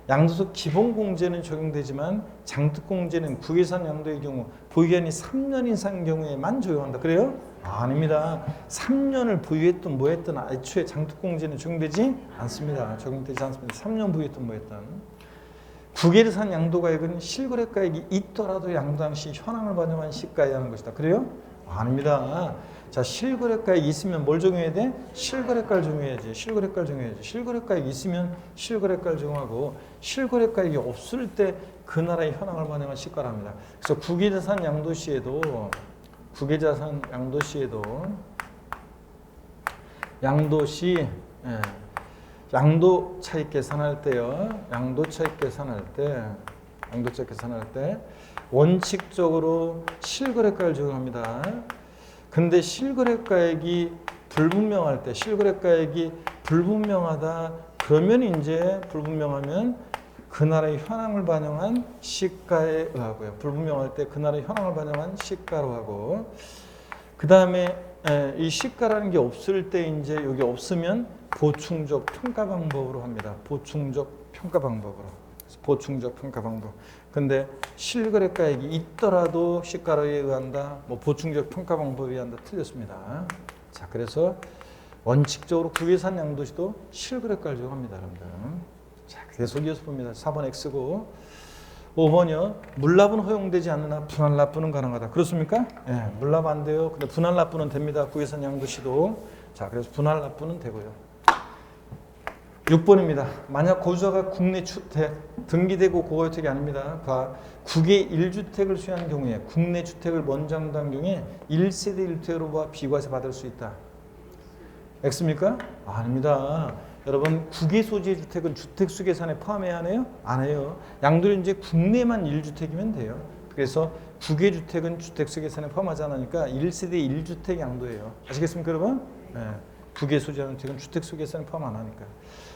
양도세 기본공제는 적용되지만 장특공제는 국외재산 양도의 경우 보유기간이 3년 이상인 경우에만 적용한다. 그래요? 아닙니다. 3년을 보유했든 뭐했든 애초에 장특공제는 적용되지 않습니다. 적용되지 않습니다. 3년 보유했든 뭐했든. 국외재산 양도가액은 실거래가액이 있더라도 양도 당시 현황을 반영한 시가에 하는 것이다. 그래요? 아닙니다. 자, 실거래가액이 있으면 뭘 적용해야 돼? 실거래가를 적용해야지. 실거래가를 적용해야지. 실거래가액이 있으면 실거래가를 적용하고 실거래가액이 없을 때 그 나라의 현황을 반영한 시가를 합니다. 그래서 국외재산 양도 시에도 양도 차익 계산할 때요. 양도 차익 계산할 때 원칙적으로 실거래가를 적용합니다. 근데 실거래가액이 불분명할 때, 실거래가액이 불분명하다. 그러면 이제 불분명하면 그 나라의 현황을 반영한 시가에 의하고요. 불분명할 때 그 나라의 현황을 반영한 시가로 하고, 그 다음에 이 시가라는 게 없을 때 이제 여기 없으면 보충적 평가 방법으로 합니다. 보충적 평가 방법으로. 보충적 평가 방법. 근데 실거래가액이 있더라도 시가로에 의한다, 뭐 보충적 평가 방법에 의한다 틀렸습니다. 자, 그래서 원칙적으로 국외산 양도시도 실거래가를 적용합니다, 여러분들. 자, 계속 이어서 봅니다. 4번 X고 5번이요. 물납은 허용되지 않으나 분할 납부는 가능하다. 그렇습니까? 예, 물납 안 돼요. 근데 분할 납부는 됩니다. 국외산 양도시도. 자, 그래서 분할 납부는 되고요. 6번입니다. 만약 거주자가 국내 주택, 등기되고 고가주택이 아닙니다. 국외 1주택을 수여한 경우에 국내 주택을 먼저 양도한 경우에 1세대 1토로 비과세 받을 수 있다. X입니까? 아닙니다. 여러분, 국외 소지의 주택은 주택수 계산에 포함해야 하나요? 안 해요. 양도는 이제 국내만 1주택이면 돼요. 그래서 국외 주택은 주택수 계산에 포함하지 않으니까 1세대 1주택 양도예요. 아시겠습니까, 여러분? 네. 국외 소지하는 주택은 주택수 계산에 포함 안 하니까.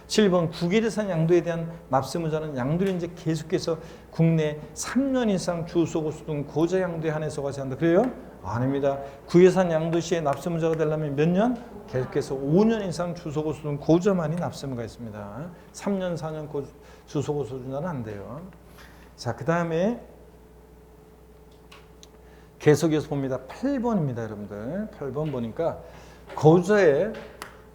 7번 국외재산 양도에 대한 납세무자는 양도를 이제 계속해서 국내 3년 이상 주소고수 등 고자 양도에 한해서 과세한다. 그래요? 아닙니다. 국외산 양도 시에 납세무자가 되려면 몇 년? 계속해서 5년 이상 주소고수 등 고자만이 납세무가 있습니다. 3년, 4년 주소고수 준자는 안 돼요. 자, 그 다음에 계속해서 봅니다. 8번입니다, 여러분들. 8번 보니까 거주자의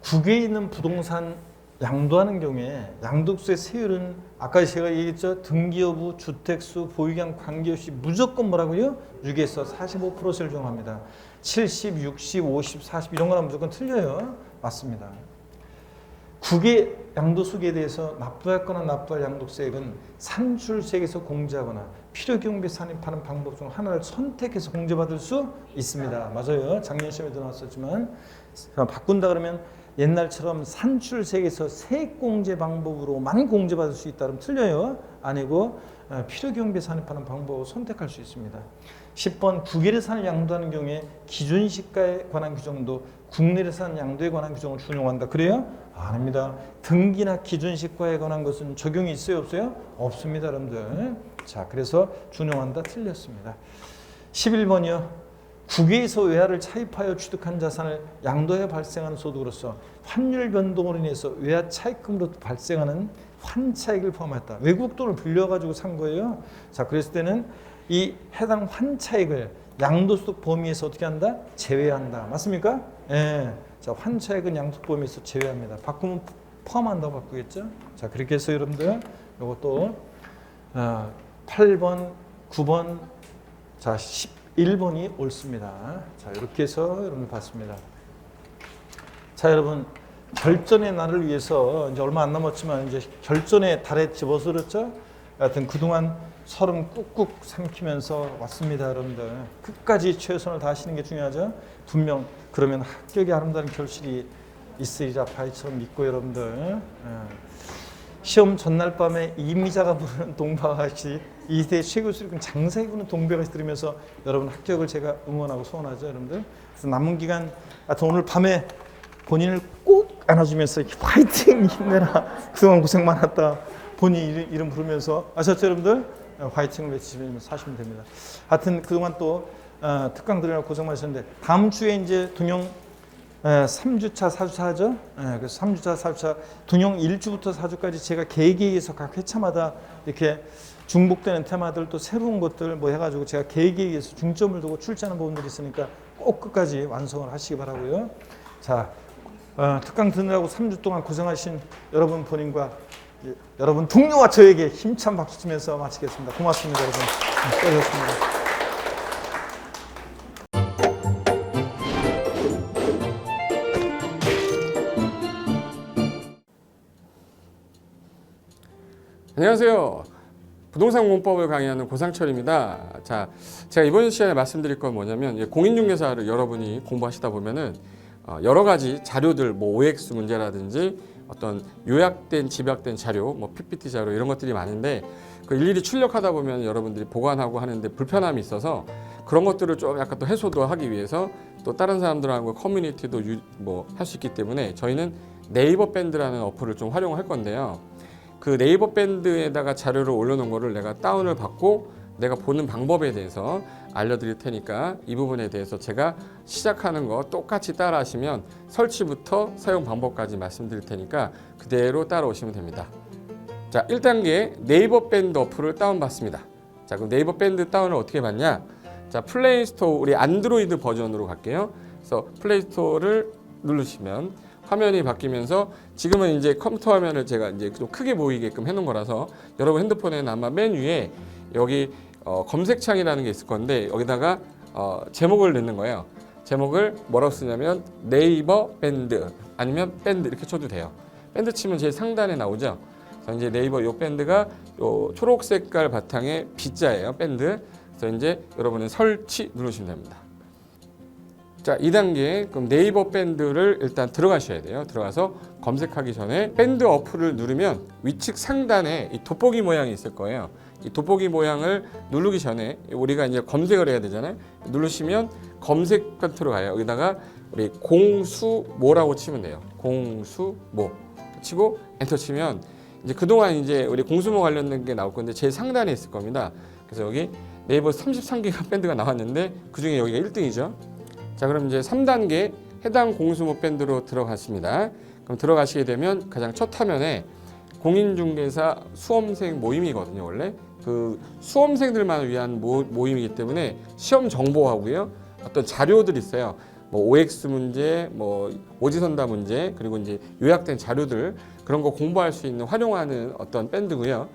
국외에 있는 부동산 양도하는 경우에 양도세의 세율은 아까 제가 얘기했죠. 등기 여부, 주택수, 보유기간 관계없이 무조건 뭐라고요? 6에서 45%를 적용합니다. 70, 60, 50, 40 이런 거는 무조건 틀려요. 맞습니다. 국외 양도소득에 대해서 납부할 거나 납부할 양도세액은 산출세액에서 공제하거나 필요경비 산입하는 방법 중 하나를 선택해서 공제받을 수 있습니다. 맞아요. 작년 시험에도 나왔었지만 바꾼다 그러면 옛날처럼 산출세액에서 세액공제 방법으로만 공제받을 수 있다 그러면 틀려요. 아니고 필요경비 산입하는 방법을 선택할 수 있습니다. 10번 국외래산을 양도하는 경우에 기준시가에 관한 규정도 국내래산 양도에 관한 규정을 준용한다. 그래요? 아닙니다. 등기나 기준시가에 관한 것은 적용이 있어요? 없어요? 없습니다, 여러분들. 자, 그래서 준용한다. 틀렸습니다. 11번이요. 국외에서 외화를 차입하여 취득한 자산을 양도해 발생하는 소득으로서 환율 변동으로 인해서 외화 차입금으로 발생하는 환차익을 포함했다. 외국 돈을 빌려가지고 산 거예요. 자, 그랬을 때는 이 해당 환차익을 양도소득 범위에서 어떻게 한다? 제외한다. 맞습니까? 예. 자, 환차익은 양도소득 범위에서 제외합니다. 바꾸면 포함한다고 바꾸겠죠? 자, 그렇게 해서 여러분들 이것도 8번, 9번, 자, 11번이 옳습니다. 자, 이렇게 해서 여러분들 봤습니다. 자, 여러분 결전의 날을 위해서 이제 얼마 안 남았지만 이제 결전의 달에 집어서렸죠. 하여튼 그동안 설은 꾹꾹 삼키면서 왔습니다, 여러분들. 끝까지 최선을 다하시는 게 중요하죠. 분명 그러면 합격의 아름다운 결실이 있으리라 바위처럼 믿고 여러분들. 시험 전날 밤에 이미자가 부르는 동방아시 이대 최고 수익은 장사에 부르는 동백아시 들으면서 여러분 합격을 제가 응원하고 소원하죠, 여러분들. 그래서 남은 기간 하여튼 오늘 밤에 본인을 꼭 안아주면서 화이팅 힘내라 그동안 고생 많았다 본인 이름 부르면서 아셨죠, 여러분들? 화이팅을 외치면서 사시면 됩니다. 하여튼 그동안 또 특강 들으느라 고생 많으셨는데 다음 주에 이제 등용 3주차, 4주차 하죠. 그래서 3주차, 4주차 등용 1주부터 4주까지 제가 계획에서 각 회차마다 이렇게 중복되는 테마들 또 새로운 것들 뭐 해가지고 제가 계획에 의해서 중점을 두고 출제하는 부분들이 있으니까 꼭 끝까지 완성을 하시기 바라고요. 자, 특강 듣느라고 3주 동안 고생하신 여러분 본인과 여러분 동료와 저에게 힘찬 박수 치면서 마치겠습니다. 고맙습니다, 여러분. 수고하셨습니다. 안녕하세요. 부동산 공법을 강의하는 고상철입니다. 자, 제가 이번 시간에 말씀드릴 건 뭐냐면 공인중개사를 여러분이 공부하시다 보면은 여러 가지 자료들, 뭐 OX 문제라든지 어떤 요약된 집약된 자료, 뭐 PPT 자료 이런 것들이 많은데 그 일일이 출력하다 보면 여러분들이 보관하고 하는데 불편함이 있어서 그런 것들을 좀 약간 또 해소도 하기 위해서 또 다른 사람들하고 커뮤니티도 뭐 할 수 있기 때문에 저희는 네이버 밴드라는 어플을 좀 활용할 건데요. 그 네이버 밴드에다가 자료를 올려놓은 거를 내가 다운을 받고 내가 보는 방법에 대해서 알려드릴 테니까 이 부분에 대해서 제가 시작하는 거 똑같이 따라 하시면 설치부터 사용 방법까지 말씀드릴 테니까 그대로 따라오시면 됩니다. 자, 자, 1단계 네이버 밴드 어플을 다운받습니다. 자, 그럼 네이버 밴드 다운을 어떻게 받냐? 자, 플레이스토어 우리 안드로이드 버전으로 갈게요. 그래서 플레이스토어를 누르시면 화면이 바뀌면서 지금은 이제 컴퓨터 화면을 제가 이제 좀 크게 보이게끔 해놓은 거라서 여러분 핸드폰에는 아마 맨 위에 여기 검색창이라는 게 있을 건데 여기다가 제목을 넣는 거예요. 제목을 뭐라고 쓰냐면 네이버 밴드 아니면 밴드 이렇게 쳐도 돼요. 밴드 치면 제일 상단에 나오죠. 그래서 이제 네이버 요 밴드가 요 초록 색깔 바탕에 B자예요. 밴드. 그래서 이제 여러분은 설치 누르시면 됩니다. 자, 2단계 그럼 네이버 밴드를 일단 들어가셔야 돼요. 들어가서 검색하기 전에 밴드 어플을 누르면 위측 상단에 이 돋보기 모양이 있을 거예요. 이 돋보기 모양을 누르기 전에 우리가 이제 검색을 해야 되잖아요. 누르시면 검색 컨트롤 가요. 여기다가 우리 공수모라고 치면 돼요. 공수모 치고 엔터 치면 이제 그동안 이제 우리 공수모 관련된 게 나올 건데 제일 상단에 있을 겁니다. 그래서 여기 네이버 33개가 밴드가 나왔는데 그 중에 여기가 1등이죠. 자, 그럼 이제 3단계 해당 공수모 밴드로 들어갔습니다. 그럼 들어가시게 되면 가장 첫 화면에 공인중개사 수험생 모임이거든요. 원래 그 수험생들만 위한 모임이기 때문에 시험 정보하고요. 어떤 자료들이 있어요. 뭐 OX 문제, 뭐 오지선다 문제, 그리고 이제 요약된 자료들 그런 거 공부할 수 있는 활용하는 어떤 밴드고요.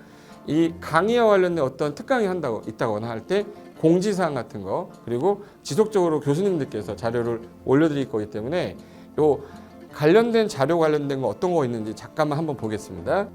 이 강의와 관련된 어떤 특강이 있다거나 할 때 공지사항 같은 거 그리고 지속적으로 교수님들께서 자료를 올려드릴 거기 때문에 요 관련된 자료 관련된 거 어떤 거 있는지 잠깐만 한번 보겠습니다.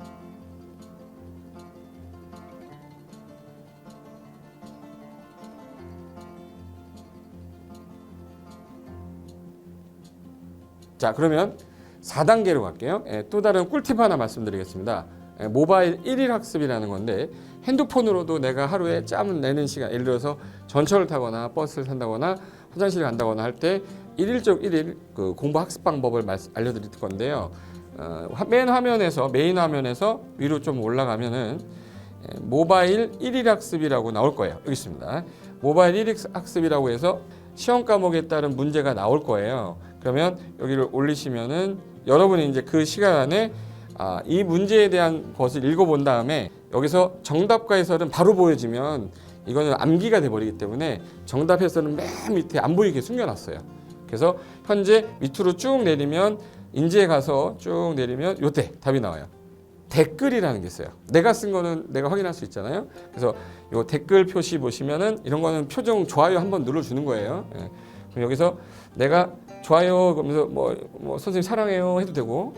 자, 그러면 4단계로 갈게요. 또 다른 꿀팁 하나 말씀드리겠습니다. 모바일 1일 학습이라는 건데 핸드폰으로도 내가 하루에 짬을 내는 시간, 예를 들어서 전철을 타거나 버스를 탄다거나 화장실을 간다거나 할 때 1일 그 공부 학습 방법을 알려드릴 건데요. 메인 화면에서 위로 좀 올라가면은 모바일 1일 학습이라고 나올 거예요. 여기 있습니다. 모바일 1일 학습이라고 해서 시험 과목에 따른 문제가 나올 거예요. 그러면 여기를 올리시면은 여러분이 이제 그 시간 안에 이 문제에 대한 것을 읽어본 다음에 여기서 정답과 해설은 바로 보여지면 이거는 암기가 돼버리기 때문에 정답 해설은 맨 밑에 안 보이게 숨겨놨어요. 그래서 현재 밑으로 쭉 내리면 인지에 가서 쭉 내리면 요때 답이 나와요. 댓글이라는 게 있어요. 내가 쓴 거는 내가 확인할 수 있잖아요. 그래서 요 댓글 표시 보시면은 이런 거는 표정 좋아요 한번 눌러주는 거예요. 그럼 여기서 내가 좋아요 그러면서 뭐 선생님 사랑해요 해도 되고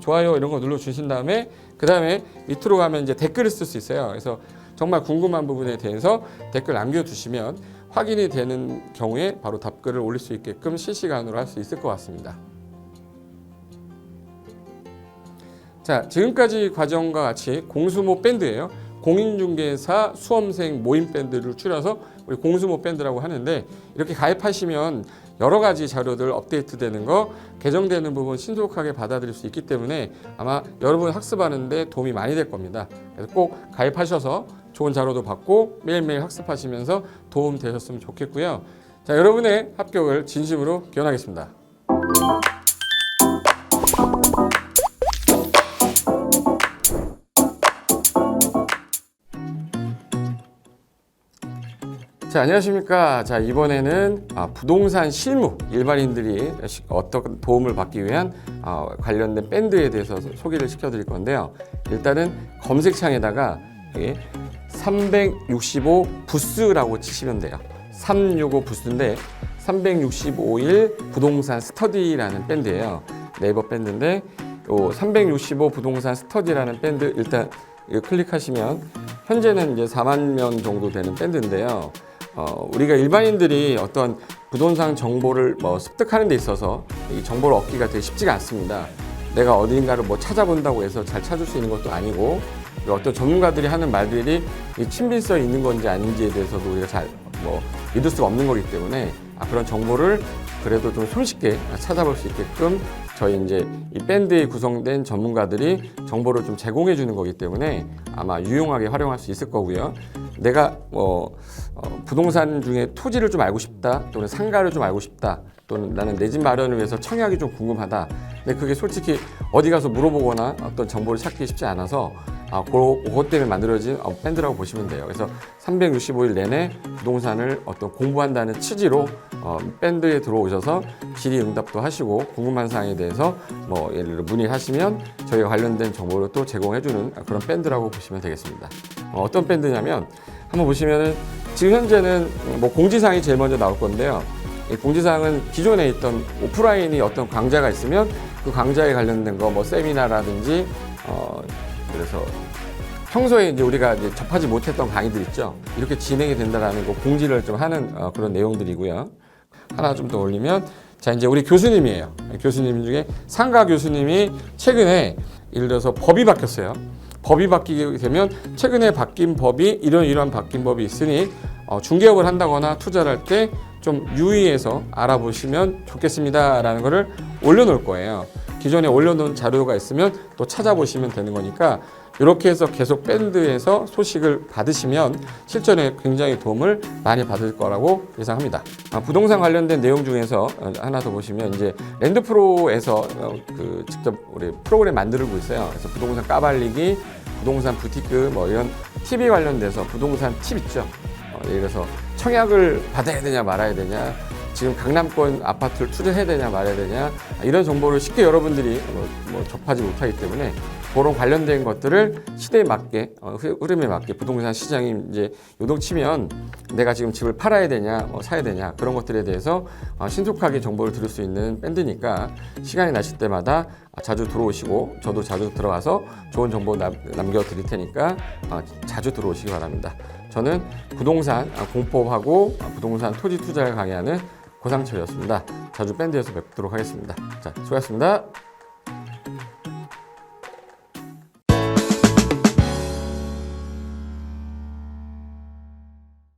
좋아요 이런 거 눌러주신 다음에 그 다음에 밑으로 가면 이제 댓글을 쓸 수 있어요. 그래서 정말 궁금한 부분에 대해서 댓글 남겨주시면 확인이 되는 경우에 바로 답글을 올릴 수 있게끔 실시간으로 할 수 있을 것 같습니다. 자, 지금까지 과정과 같이 공수모 밴드예요. 공인중개사 수험생 모임 밴드를 줄여서 우리 공수모 밴드라고 하는데 이렇게 가입하시면 여러 가지 자료들 업데이트되는 거, 개정되는 부분 신속하게 받아들일 수 있기 때문에 아마 여러분 학습하는데 도움이 많이 될 겁니다. 그래서 꼭 가입하셔서 좋은 자료도 받고 매일매일 학습하시면서 도움 되셨으면 좋겠고요. 자, 여러분의 합격을 진심으로 기원하겠습니다. 자, 안녕하십니까. 자, 이번에는 부동산 실무 일반인들이 어떤 도움을 받기 위한 관련된 밴드에 대해서 소개를 시켜드릴 건데요. 일단은 검색창에다가 여기 365 부스라고 치시면 돼요. 365 부스인데 365일 부동산 스터디라는 밴드예요. 네이버 밴드인데 요 365 부동산 스터디라는 밴드 일단 이거 클릭하시면 현재는 이제 4만 명 정도 되는 밴드인데요. 우리가 일반인들이 어떤 부동산 정보를 습득하는 데 있어서 이 정보를 얻기가 되게 쉽지가 않습니다. 내가 어딘가를 찾아본다고 해서 잘 찾을 수 있는 것도 아니고 어떤 전문가들이 하는 말들이 친밀성이 있는 건지 아닌지에 대해서도 우리가 잘 믿을 수가 없는 거기 때문에 그런 정보를 그래도 좀 손쉽게 찾아볼 수 있게끔 저희 이제 이 밴드에 구성된 전문가들이 정보를 좀 제공해 주는 거기 때문에 아마 유용하게 활용할 수 있을 거고요. 내가 부동산 중에 토지를 좀 알고 싶다 또는 상가를 좀 알고 싶다 또는 나는 내 집 마련을 위해서 청약이 좀 궁금하다. 근데 그게 솔직히 어디 가서 물어보거나 어떤 정보를 찾기 쉽지 않아서 그것 때문에 만들어진 밴드라고 보시면 돼요. 그래서 365일 내내 부동산을 어떤 공부한다는 취지로 밴드에 들어오셔서 질의응답도 하시고 궁금한 사항에 대해서 뭐 예를 들어 문의하시면 저희가 관련된 정보를 또 제공해주는 그런 밴드라고 보시면 되겠습니다. 어떤 밴드냐면 한번 보시면은 지금 현재는 뭐 공지사항이 제일 먼저 나올 건데요. 이 공지사항은 기존에 있던 오프라인이 어떤 강좌가 있으면 그 강좌에 관련된 거 뭐 세미나라든지 그래서 평소에 이제 우리가 이제 접하지 못했던 강의들 있죠. 이렇게 진행이 된다라는 거 공지를 좀 하는 그런 내용들이고요. 하나 좀 더 올리면 자 이제 우리 교수님이에요. 교수님 중에 상가 교수님이 최근에 예를 들어서 법이 바뀌었어요. 법이 바뀌게 되면 최근에 바뀐 법이 이런 바뀐 법이 있으니 중개업을 한다거나 투자를 할 때 좀 유의해서 알아보시면 좋겠습니다라는 거를 올려놓을 거예요. 기존에 올려놓은 자료가 있으면 또 찾아보시면 되는 거니까 이렇게 해서 계속 밴드에서 소식을 받으시면 실전에 굉장히 도움을 많이 받을 거라고 예상합니다. 부동산 관련된 내용 중에서 하나 더 보시면 이제 랜드프로에서 그 직접 우리 프로그램 만들고 있어요. 그래서 부동산 까발리기, 부동산 부티크 뭐 이런 TV 관련돼서 부동산 팁 있죠. 예를 들어서 청약을 받아야 되냐 말아야 되냐, 지금 강남권 아파트를 투자해야 되냐 말아야 되냐 이런 정보를 쉽게 여러분들이 뭐 접하지 못하기 때문에 그런 관련된 것들을 시대에 맞게 흐름에 맞게 부동산 시장이 이제 요동치면 내가 지금 집을 팔아야 되냐 뭐 사야 되냐 그런 것들에 대해서 신속하게 정보를 들을 수 있는 밴드니까 시간이 나실 때마다 자주 들어오시고 저도 자주 들어가서 좋은 정보 남겨드릴 테니까 자주 들어오시기 바랍니다. 저는 부동산 공법하고 부동산 토지 투자를 강의하는 고상철이었습니다. 자주 밴드에서 뵙도록 하겠습니다. 자, 수고하셨습니다.